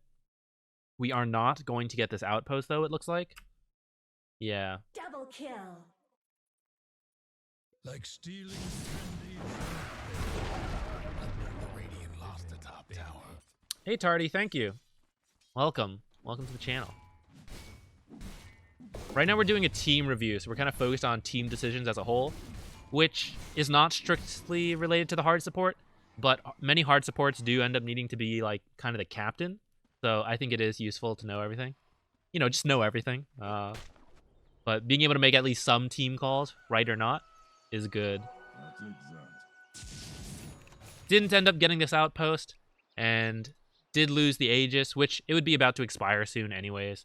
We are not going to get this outpost though, it looks like. Yeah. Double kill. Like stealing candy. The Radiant lost the top tower. Hey Tardy, thank you. Welcome. Welcome to the channel. Right now we're doing a team review, so we're kind of focused on team decisions as a whole, which is not strictly related to the hard support, but many hard supports do end up needing to be like kind of the captain. So I think it is useful to know everything. You know, just know everything. But being able to make at least some team calls, right or not, is good. Didn't end up getting this outpost, and did lose the Aegis, which it would be about to expire soon anyways.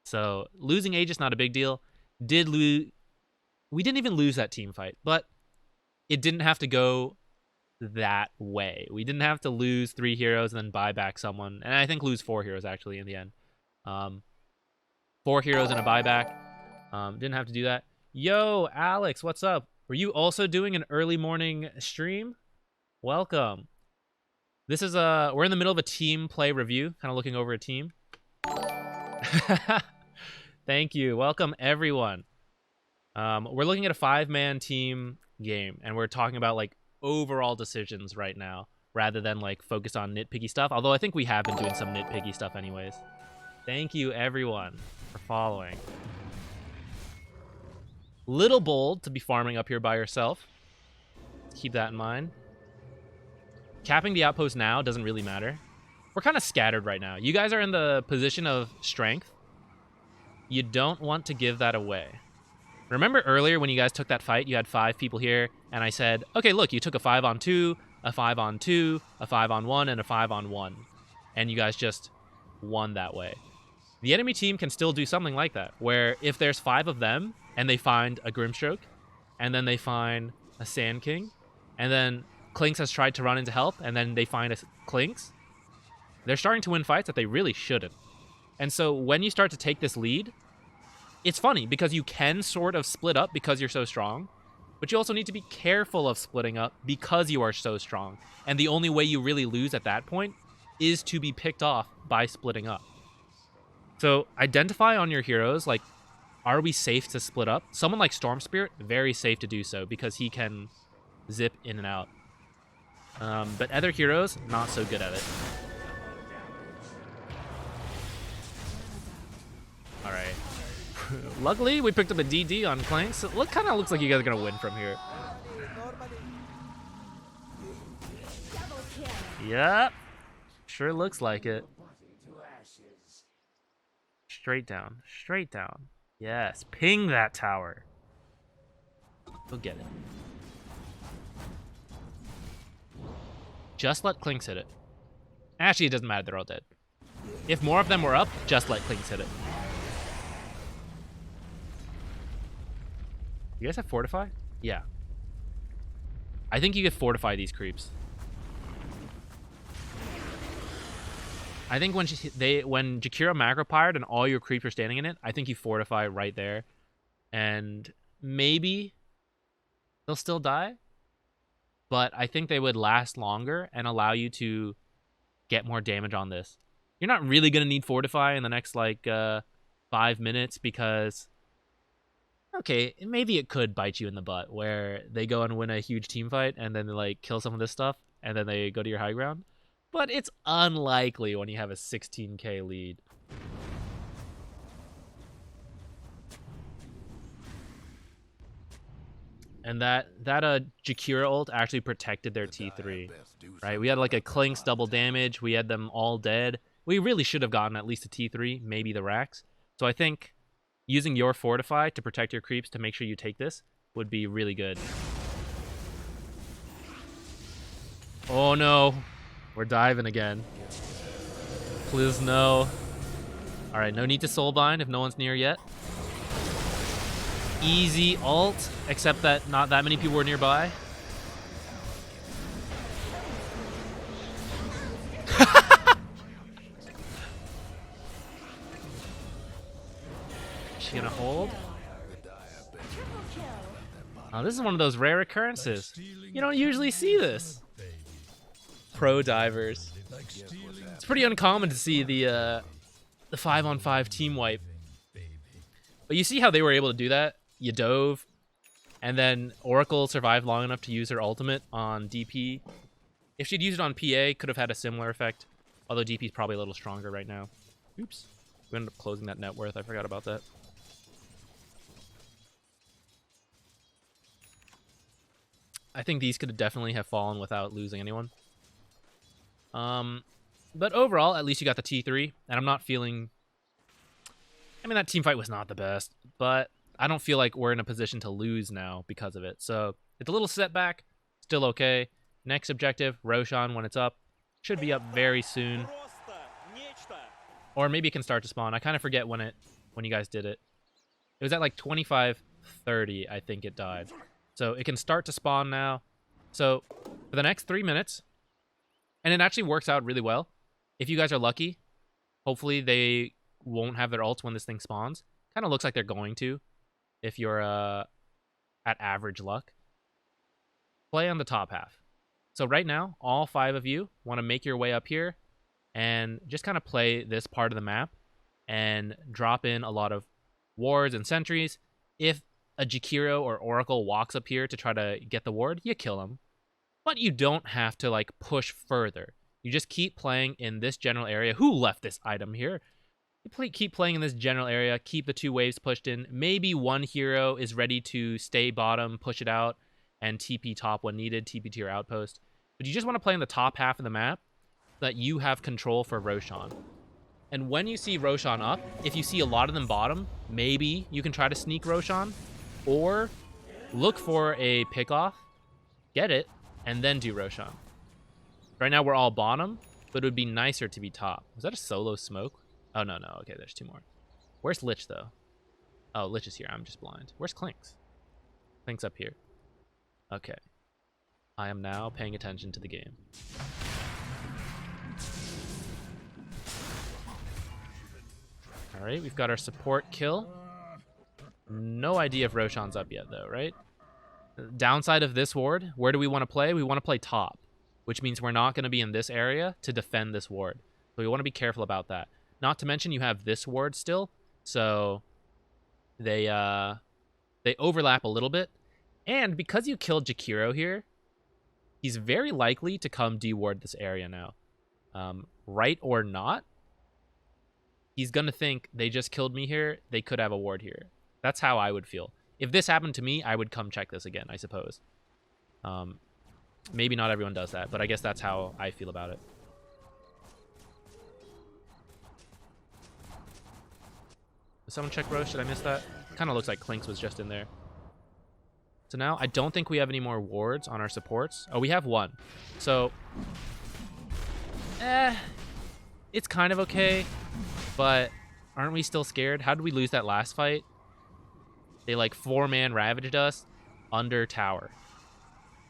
So losing Aegis, not a big deal. We didn't even lose that team fight, but it didn't have to go that way. We didn't have to lose 3 heroes and then buy back someone, and I think lose 4 heroes actually in the end. 4 heroes and a buyback. Didn't have to do that. Yo, Alex, what's up? Were you also doing an early morning stream? Welcome. This is we're in the middle of a team play review, kind of looking over a team. Thank you. Welcome everyone. We're looking at a 5-man team game, and we're talking about like overall decisions right now, rather than like focus on nitpicky stuff. Although I think we have been doing some nitpicky stuff anyways. Thank you everyone for following. Little bold to be farming up here by yourself. Keep that in mind. Capping the outpost now doesn't really matter. We're kind of scattered right now. You guys are in the position of strength. You don't want to give that away. Remember earlier when you guys took that fight, you had 5 people here, and I said, okay, look, you took a 5-on-2, a 5-on-2, a 5-on-1, and a 5-on-1. And you guys just won that way. The enemy team can still do something like that, where if there's 5 of them, and they find a Grimstroke, and then they find a Sand King, and then Clinks has tried to run in to help, and then they find a Clinks, they're starting to win fights that they really shouldn't. And so when you start to take this lead, it's funny because you can sort of split up because you're so strong, but you also need to be careful of splitting up because you are so strong. And the only way you really lose at that point is to be picked off by splitting up. So identify on your heroes, like, are we safe to split up? Someone like Storm Spirit, very safe to do so because he can zip in and out. But other heroes, not so good at it. All right. Luckily, we picked up a DD on Clank, so it kind of looks like you guys are going to win from here. Yep. Sure looks like it. Straight down. Straight down. Yes. Ping that tower. Go get it. Just let Clinks hit it. Actually, it doesn't matter. They're all dead. If more of them were up, just let Clinks hit it. You guys have Fortify? Yeah. I think you could fortify these creeps. I think when Jakira macro-pyred and all your creeps are standing in it, I think you fortify right there. And maybe they'll still die. But I think they would last longer and allow you to get more damage on this. You're not really going to need fortify in the next, like, 5 minutes because... Okay, maybe it could bite you in the butt where they go and win a huge team fight and then they, like, kill some of this stuff and then they go to your high ground. But it's unlikely when you have a 16k lead. And that Jakira ult actually protected their T3, right? We had like a Clinks double damage. We had them all dead. We really should have gotten at least a T3, maybe the Rax. So I think using your Fortify to protect your creeps to make sure you take this would be really good. Oh no. We're diving again. Please no. Alright, no need to soulbind if no one's near yet. Easy ult, except that not that many people were nearby. She gonna hold? Triple kill. Oh, this is one of those rare occurrences. You don't usually see this. Pro divers. It's pretty uncommon to see the 5-on-5 team wipe. But you see how they were able to do that? You dove, and then Oracle survived long enough to use her ultimate on DP. If she'd used it on PA, could have had a similar effect. Although DP's probably a little stronger right now. Oops. We ended up closing that net worth. I forgot about that. I think these could definitely have fallen without losing anyone. But overall, at least you got the T3, and I'm not feeling... I mean, that team fight was not the best, but I don't feel like we're in a position to lose now because of it. So it's a little setback, still okay. Next objective, Roshan, when it's up, should be up very soon. Or maybe it can start to spawn. I kind of forget when you guys did it. It was at like 25:30, I think it died. So it can start to spawn now. So for the next 3 minutes, and it actually works out really well. If you guys are lucky, hopefully they won't have their ults when this thing spawns. Kind of looks like they're going to, if you're at average luck. Play on the top half. So right now, all 5 of you want to make your way up here and just kind of play this part of the map and drop in a lot of wards and sentries. If a Jakiro or Oracle walks up here to try to get the ward, you kill him. But you don't have to like push further. You just keep playing in this general area. Who left this item here? You keep playing in this general area, keep the 2 waves pushed in. Maybe one hero is ready to stay bottom, push it out, and TP top when needed, TP to your outpost. But you just want to play in the top half of the map so that you have control for Roshan. And when you see Roshan up, if you see a lot of them bottom, maybe you can try to sneak Roshan, or look for a pick-off, get it, and then do Roshan. Right now we're all bottom, but it would be nicer to be top. Was that a solo smoke? Oh, no. Okay, there's 2 more. Where's Lich, though? Oh, Lich is here. I'm just blind. Where's Clinks? Clinks up here. Okay. I am now paying attention to the game. All right, we've got our support kill. No idea if Roshan's up yet, though, right? Downside of this ward, where do we want to play? We want to play top, which means we're not going to be in this area to defend this ward. So we want to be careful about that. Not to mention you have this ward still, so they overlap a little bit. And because you killed Jakiro here, he's very likely to come deward this area now. Right or not, he's going to think they just killed me here, they could have a ward here. That's how I would feel. If this happened to me, I would come check this again, I suppose. Maybe not everyone does that, but I guess that's how I feel about it. Did someone check Roche? Did I miss that? Kind of looks like Clinks was just in there. So now I don't think we have any more wards on our supports. Oh, we have 1. So, it's kind of okay, but aren't we still scared? How did we lose that last fight? They like 4-man ravaged us under tower.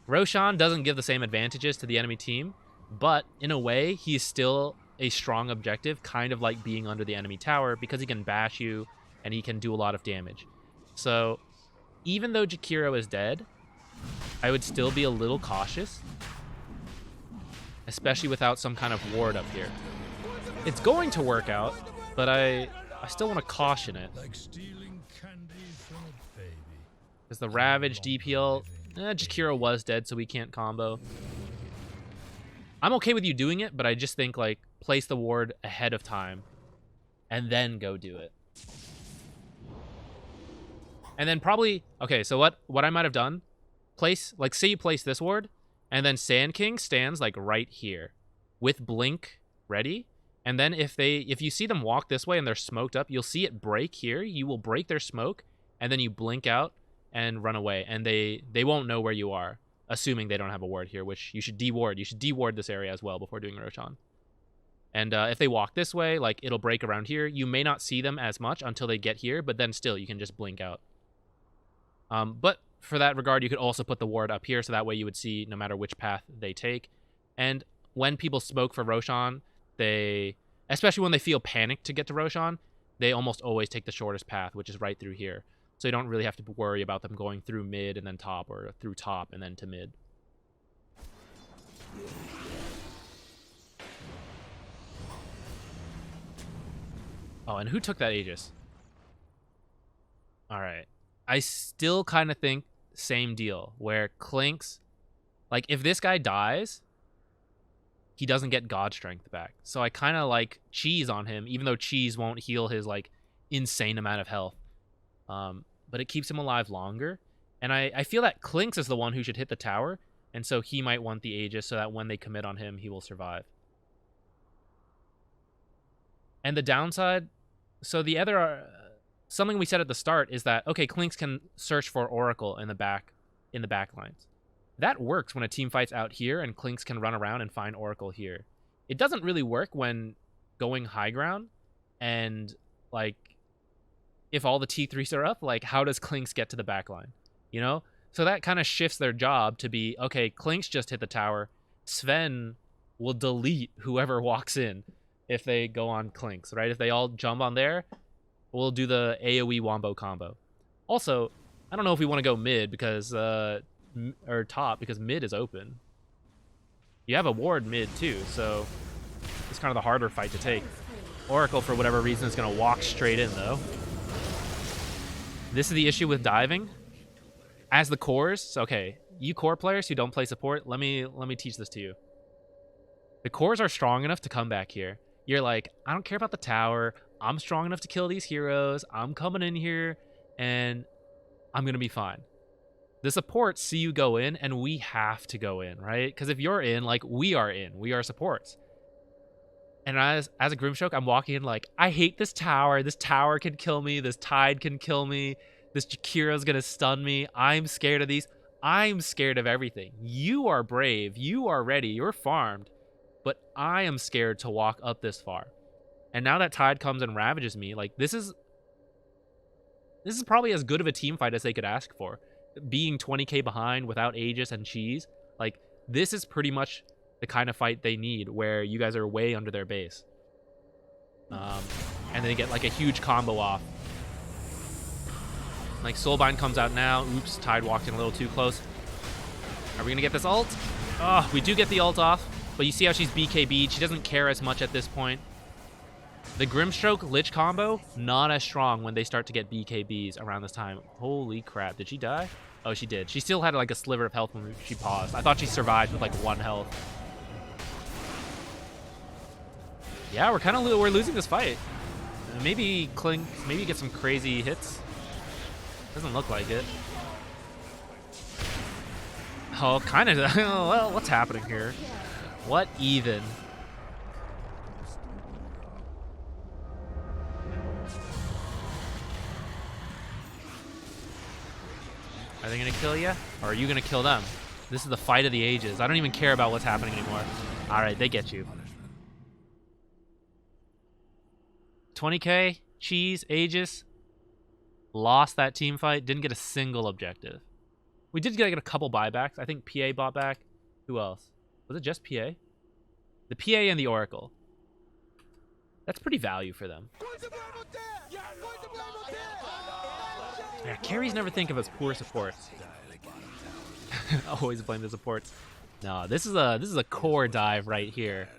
Roshan doesn't give the same advantages to the enemy team, but in a way, he's still a strong objective, kind of like being under the enemy tower, because he can bash you and he can do a lot of damage. So even though Jakiro is dead, I would still be a little cautious, especially without some kind of ward up here. It's going to work out, but I still want to caution it. Because the Ravage DPL, Jakiro was dead, so we can't combo. I'm okay with you doing it, but I just think, like, place the ward ahead of time and then go do it. And then probably, okay, so what I might have done, say you place this ward, and then Sand King stands, like, right here with Blink ready. And then if you see them walk this way and they're smoked up, you'll see it break here. You will break their smoke, and then you blink out and run away. And they won't know where you are, assuming they don't have a ward here, which you should deward. You should deward this area as well before doing Roshan. And if they walk this way, like, it'll break around here. You may not see them as much until they get here, but then still, you can just blink out. But for that regard, you could also put the ward up here, so that way you would see no matter which path they take. And when people smoke for Roshan, especially when they feel panicked to get to Roshan, they almost always take the shortest path, which is right through here. So you don't really have to worry about them going through mid and then top, or through top and then to mid. Oh, and who took that Aegis? All right. I still kind of think same deal, where Clink's, like, if this guy dies, he doesn't get God Strength back. So I kind of like Cheese on him, even though Cheese won't heal his, like, insane amount of health. But it keeps him alive longer. And I feel that Clink's is the one who should hit the tower, and so he might want the Aegis so that when they commit on him, he will survive. And the downside, so the other, something we said at the start is that, okay, Clink's can search for Oracle in the back lines. That works when a team fights out here and Clink's can run around and find Oracle here. It doesn't really work when going high ground and, like, if all the T3s are up, like, how does Clink's get to the back line? You know? So that kind of shifts their job to be, okay, Clink's just hit the tower. Sven will delete whoever walks in if they go on Clink's, right? If they all jump on there, we'll do the AoE wombo combo. Also, I don't know if we want to go mid because, or top, because mid is open. You have a ward mid too, so it's kind of the harder fight to take. Oracle, for whatever reason, is going to walk straight in, though. This is the issue with diving. As the cores, okay, you core players who don't play support, let me teach this to you. The cores are strong enough to come back here. You're like, I don't care about the tower. I'm strong enough to kill these heroes. I'm coming in here, and I'm going to be fine. The supports see you go in, and we have to go in, right? Because if you're in, like, we are in. We are supports. And as a Grimstroke, I'm walking in like, I hate this tower. This tower can kill me. This Tide can kill me. This Jakira's going to stun me. I'm scared of these. I'm scared of everything. You are brave. You are ready. You're farmed. But I am scared to walk up this far. And now that Tide comes and ravages me, like, this is probably as good of a team fight as they could ask for. Being 20k behind without Aegis and Cheese, like, this is pretty much the kind of fight they need, where you guys are way under their base. And they get, like, a huge combo off. Like, Soulbind comes out now. Oops, Tide walked in a little too close. Are we going to get this ult? Oh, we do get the ult off, but you see how she's BKB'd. She doesn't care as much at this point. The Grimstroke Lich combo, not as strong when they start to get BKBs around this time. Holy crap, did she die? Oh, she did. She still had, like, a sliver of health when she paused. I thought she survived with, like, 1 health. Yeah, we're losing this fight. Maybe Clink, maybe get some crazy hits. Doesn't look like it. Oh, kind of. Well, what's happening here? What even? Are they gonna kill you? Or are you gonna kill them? This is the fight of the ages. I don't even care about what's happening anymore. Alright, they get you. 20k, Cheese, Aegis. Lost that team fight. Didn't get a single objective. We did get a couple buybacks. I think PA bought back. Who else? Was it just PA? The PA and the Oracle. That's pretty value for them. Yeah, carries never think of as poor supports. Always blame the supports. No, this is a core dive right here.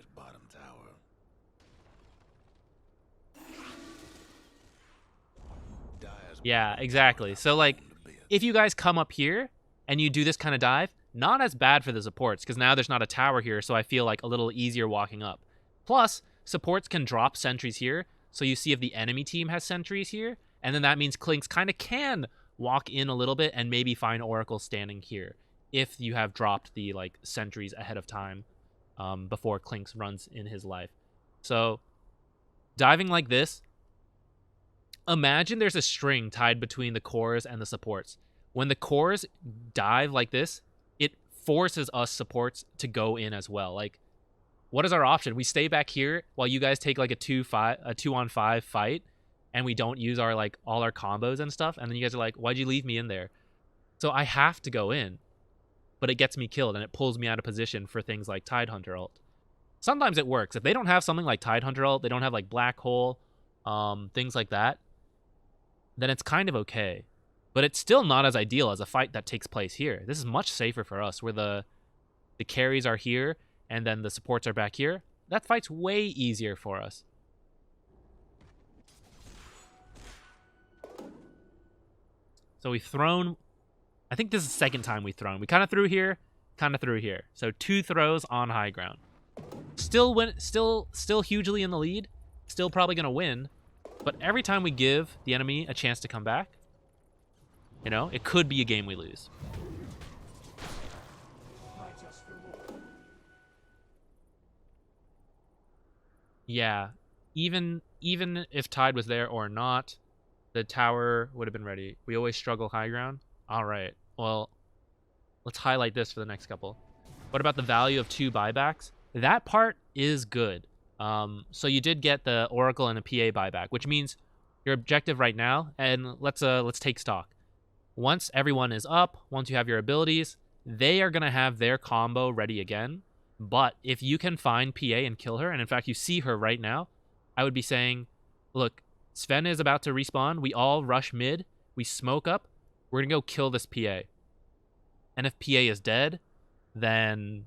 Yeah, exactly. So, like, if you guys come up here and you do this kind of dive, not as bad for the supports, because now there's not a tower here, so I feel like a little easier walking up. Plus, supports can drop sentries here, so you see if the enemy team has sentries here, and then that means Clinks kind of can walk in a little bit and maybe find Oracle standing here, if you have dropped the, like, sentries ahead of time before Clinks runs in his life. So, diving like this, imagine there's a string tied between the cores and the supports. When the cores dive like this, it forces us supports to go in as well. Like, what is our option? We stay back here while you guys take, like, a 2-on-5 fight, and we don't use our, like, all our combos and stuff, and then you guys are like, why'd you leave me in there? So I have to go in, but it gets me killed, and it pulls me out of position for things like Tidehunter ult. Sometimes it works. If they don't have something like Tidehunter ult, they don't have, like, Black Hole, things like that, then it's kind of okay. But it's still not as ideal as a fight that takes place here. This is much safer for us, where the carries are here, and then the supports are back here. That fight's way easier for us. So we've thrown... I think this is the second time we've thrown. We kind of threw here, kind of threw here. So 2 throws on high ground. Still hugely in the lead. Still probably going to win. But every time we give the enemy a chance to come back, you know, it could be a game we lose. Yeah, even if Tide was there or not, the tower would have been ready. We always struggle high ground. All right, well, let's highlight this for the next couple. What about the value of 2 buybacks? That part is good. So you did get the Oracle and a PA buyback, which means your objective right now, and let's take stock. Once everyone is up, once you have your abilities, they are going to have their combo ready again. But if you can find PA and kill her, and in fact you see her right now, I would be saying, look, Sven is about to respawn. We all rush mid. We smoke up. We're going to go kill this PA. And if PA is dead, then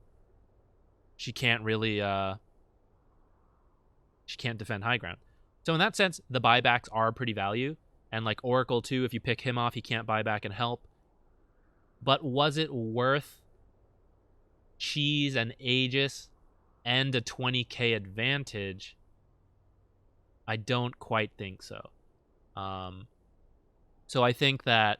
she can't really... she can't defend high ground. So in that sense, the buybacks are pretty value. And like Oracle too, if you pick him off, he can't buy back and help. But was it worth Cheese and Aegis and a 20k advantage? I don't quite think so. So I think that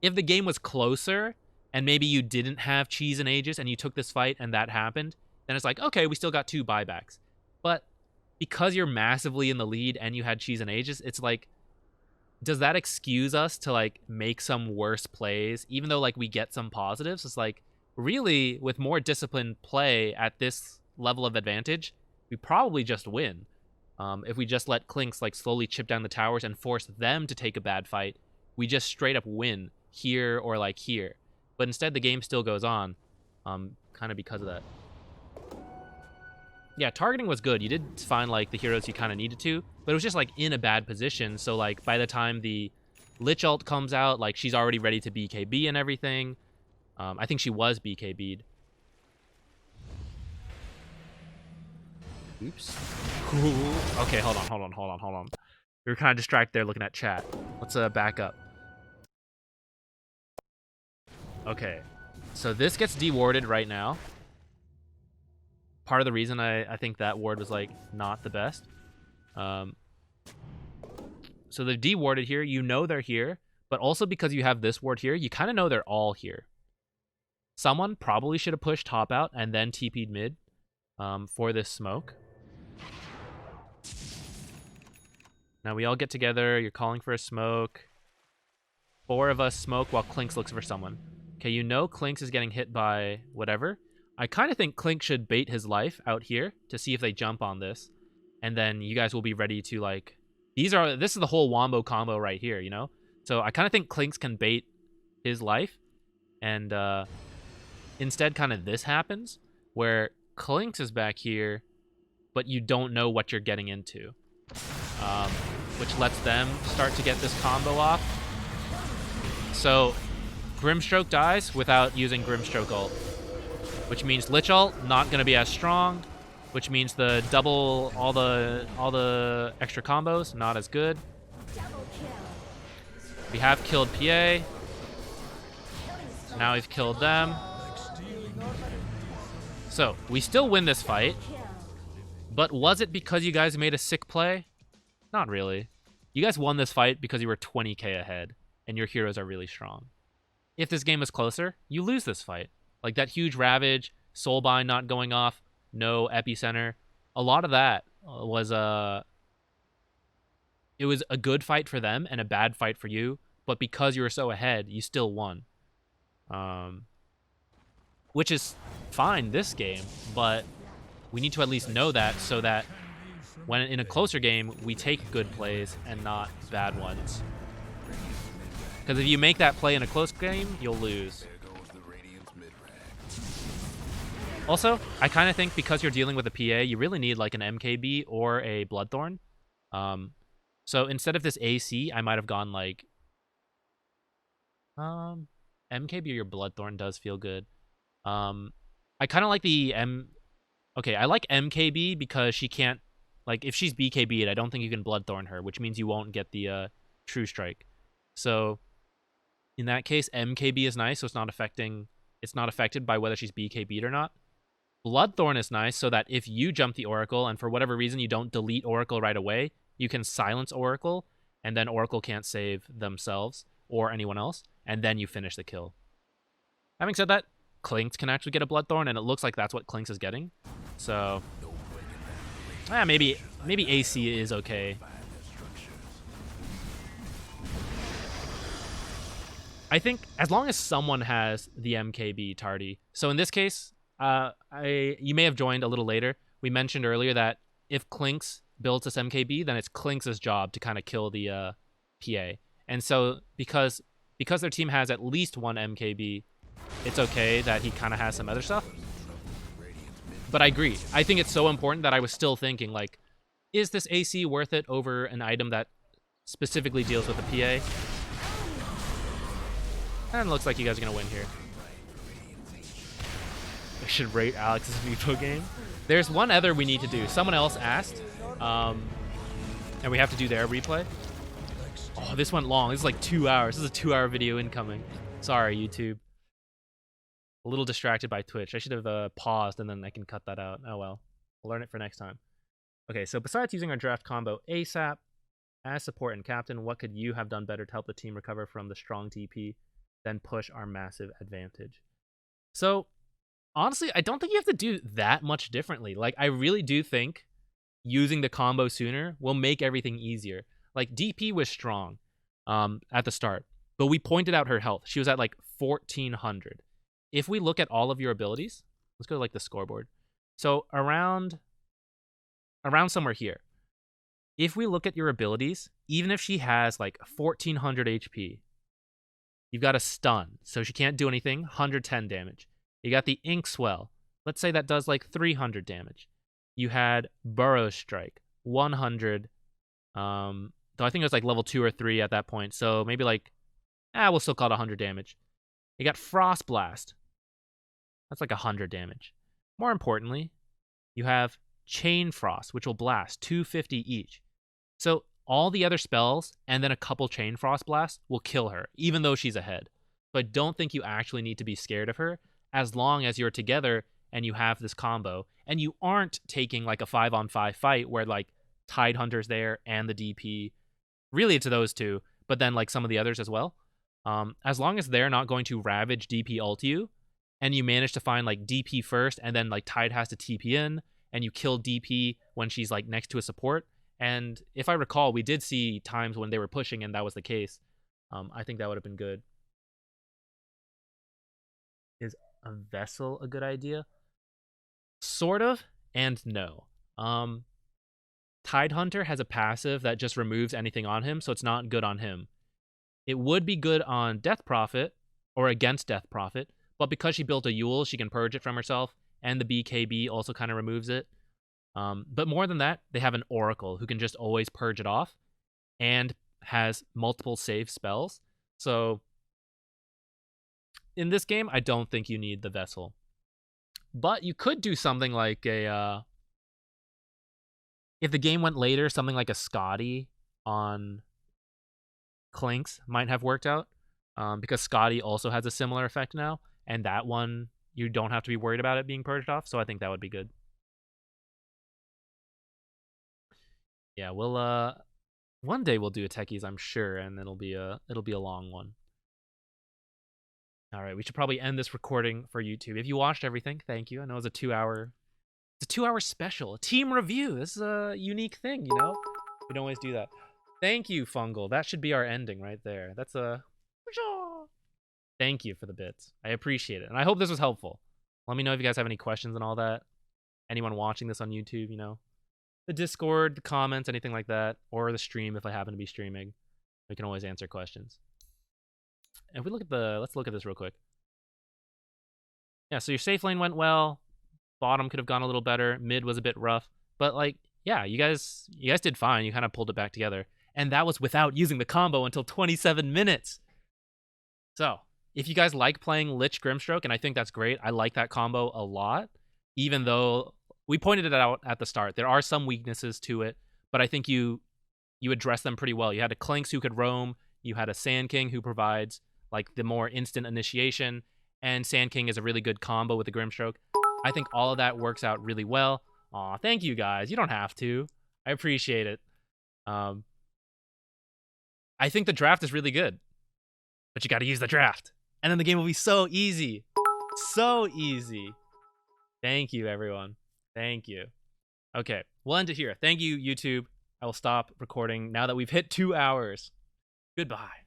if the game was closer and maybe you didn't have Cheese and Aegis and you took this fight and that happened, then it's like, okay, we still got 2 buybacks. But because you're massively in the lead and you had Cheese and Aegis, it's like, does that excuse us to like make some worse plays, even though like we get some positives? It's like, really, with more disciplined play at this level of advantage, we probably just win. If we just let Clinks like slowly chip down the towers and force them to take a bad fight, we just straight up win here or like here. But instead, the game still goes on, kind of because of that. Yeah, targeting was good. You did find like the heroes you kind of needed to, but it was just like in a bad position. So like by the time the Lich ult comes out, like she's already ready to BKB and everything. I think she was BKB'd. Oops. Ooh. Okay, hold on. We were kind of distracted there looking at chat. Let's back up. Okay, so this gets dewarded right now. Part of the reason I think that ward was like not the best. So they're dewarded here. You know they're here, but also because you have this ward here, you kind of know they're all here. Someone probably should have pushed top out and then TP'd mid for this smoke. Now we all get together. You're calling for a smoke. 4 of us smoke while Clinks looks for someone. Okay, you know Clinks is getting hit by whatever. I kind of think Clink should bait his life out here to see if they jump on this. And then you guys will be ready to like... This is the whole wombo combo right here, you know? So I kind of think Clinks can bait his life. And instead kind of this happens. Where Clinks is back here, but you don't know what you're getting into. Which lets them start to get this combo off. So Grimstroke dies without using Grimstroke ult. Which means Lich ult not going to be as strong, which means the double all the extra combos not as good. We have killed PA. Now we've killed them. So we still win this fight, but was it because you guys made a sick play? Not really. You guys won this fight because you were 20k ahead and your heroes are really strong. If this game is closer, you lose this fight. Like that huge Ravage, Soulbind not going off, no Epicenter. A lot of that was it was a good fight for them and a bad fight for you, but because you were so ahead, you still won. Which is fine this game, but we need to at least know that so that when in a closer game, we take good plays and not bad ones. Because if you make that play in a close game, you'll lose. Also, I kind of think because you're dealing with a PA, you really need like an MKB or a Bloodthorn. So instead of this AC, I might have gone like MKB or your Bloodthorn does feel good. I kind of like the Okay, I like MKB because she can't, like, if she's BKB'd, I don't think you can Bloodthorn her, which means you won't get the True Strike. So in that case, MKB is nice, so it's not affected by whether she's BKB'd or not. Bloodthorn is nice so that if you jump the Oracle and for whatever reason you don't delete Oracle right away, you can silence Oracle, and then Oracle can't save themselves or anyone else, and then you finish the kill. Having said that, Clinks can actually get a Bloodthorn, and it looks like that's what Clinks is getting. So, maybe AC is okay. I think as long as someone has the MKB tardy. So in this case, you may have joined a little later. We mentioned earlier that if Clinks builds this MKB, then it's Clinks' job to kind of kill the PA. And so because their team has at least one MKB, it's okay that he kind of has some other stuff. But I agree. I think it's so important that I was still thinking, like, is this AC worth it over an item that specifically deals with the PA? And it looks like you guys are going to win here. I should rate Alex's Meepo game. There's one other we need to do. Someone else asked. And we have to do their replay. Oh, this went long. This is like 2 hours. This is a 2-hour video incoming. Sorry, YouTube. A little distracted by Twitch. I should have paused and then I can cut that out. Oh well. I'll learn it for next time. Okay, so besides using our draft combo ASAP as support and captain, what could you have done better to help the team recover from the strong TP, then push our massive advantage? So, honestly, I don't think you have to do that much differently. Like, I really do think using the combo sooner will make everything easier. Like, DP was strong at the start, but we pointed out her health. She was at like 1400. If we look at all of your abilities, let's go to like the scoreboard. So around somewhere here, if we look at your abilities, even if she has like 1400 HP, you've got a stun, so she can't do anything, 110 damage. You got the Ink Swell. Let's say that does like 300 damage. You had Burrow Strike, 100. Though I think it was like level 2 or 3 at that point, so maybe like, we'll still call it 100 damage. You got Frost Blast. That's like 100 damage. More importantly, you have Chain Frost, which will blast 250 each. So all the other spells and then a couple Chain Frost blasts will kill her, even though she's ahead. So I don't think you actually need to be scared of her as long as you're together and you have this combo and you aren't taking like a 5-on-5 fight where like Tidehunter's there and the DP. Really, it's those two, but then like some of the others as well. As long as they're not going to Ravage DP ult you, and you manage to find like DP first, and then like Tide has to TP in, and you kill DP when she's like next to a support. And if I recall, we did see times when they were pushing, and that was the case. I think that would have been good. Is a Vessel a good idea? Sort of, and no. Tidehunter has a passive that just removes anything on him, so it's not good on him. It would be good on Death Prophet, or against Death Prophet, but because she built a Yule, she can purge it from herself, and the BKB also kind of removes it. But more than that, they have an Oracle who can just always purge it off, and has multiple save spells. So, in this game, I don't think you need the Vessel. But you could do something like a... if the game went later, something like a Scotty on Clinks might have worked out, because Scotty also has a similar effect now, and that one you don't have to be worried about it being purged off, so I think that would be good. Yeah, we'll one day we'll do a techies, I'm sure, and it'll be a long one. All right, we should probably end this recording for YouTube. If you watched everything, thank you. I know it was a 2-hour special, a team review. This is a unique thing, you know? We don't always do that. Thank you, Fungal. That should be our ending right there. That's a... Thank you for the bits. I appreciate it. And I hope this was helpful. Let me know if you guys have any questions and all that. Anyone watching this on YouTube, you know? The Discord, the comments, anything like that. Or the stream if I happen to be streaming. We can always answer questions. And if we look at let's look at this real quick. Yeah, so your safe lane went well. Bottom could have gone a little better. Mid was a bit rough. But, like, yeah, you guys did fine. You kind of pulled it back together. And that was without using the combo until 27 minutes. So, if you guys like playing Lich Grimstroke, and I think that's great, I like that combo a lot, even though we pointed it out at the start. There are some weaknesses to it, but I think you addressed them pretty well. You had a Clinks who could roam, you had a Sand King who provides like the more instant initiation, and Sand King is a really good combo with the Grimstroke. I think all of that works out really well. Aw, thank you guys. You don't have to. I appreciate it. I think the draft is really good, but you got to use the draft. And then the game will be so easy. So easy. Thank you, everyone. Thank you. Okay, we'll end it here. Thank you, YouTube. I will stop recording now that we've hit 2 hours. Goodbye.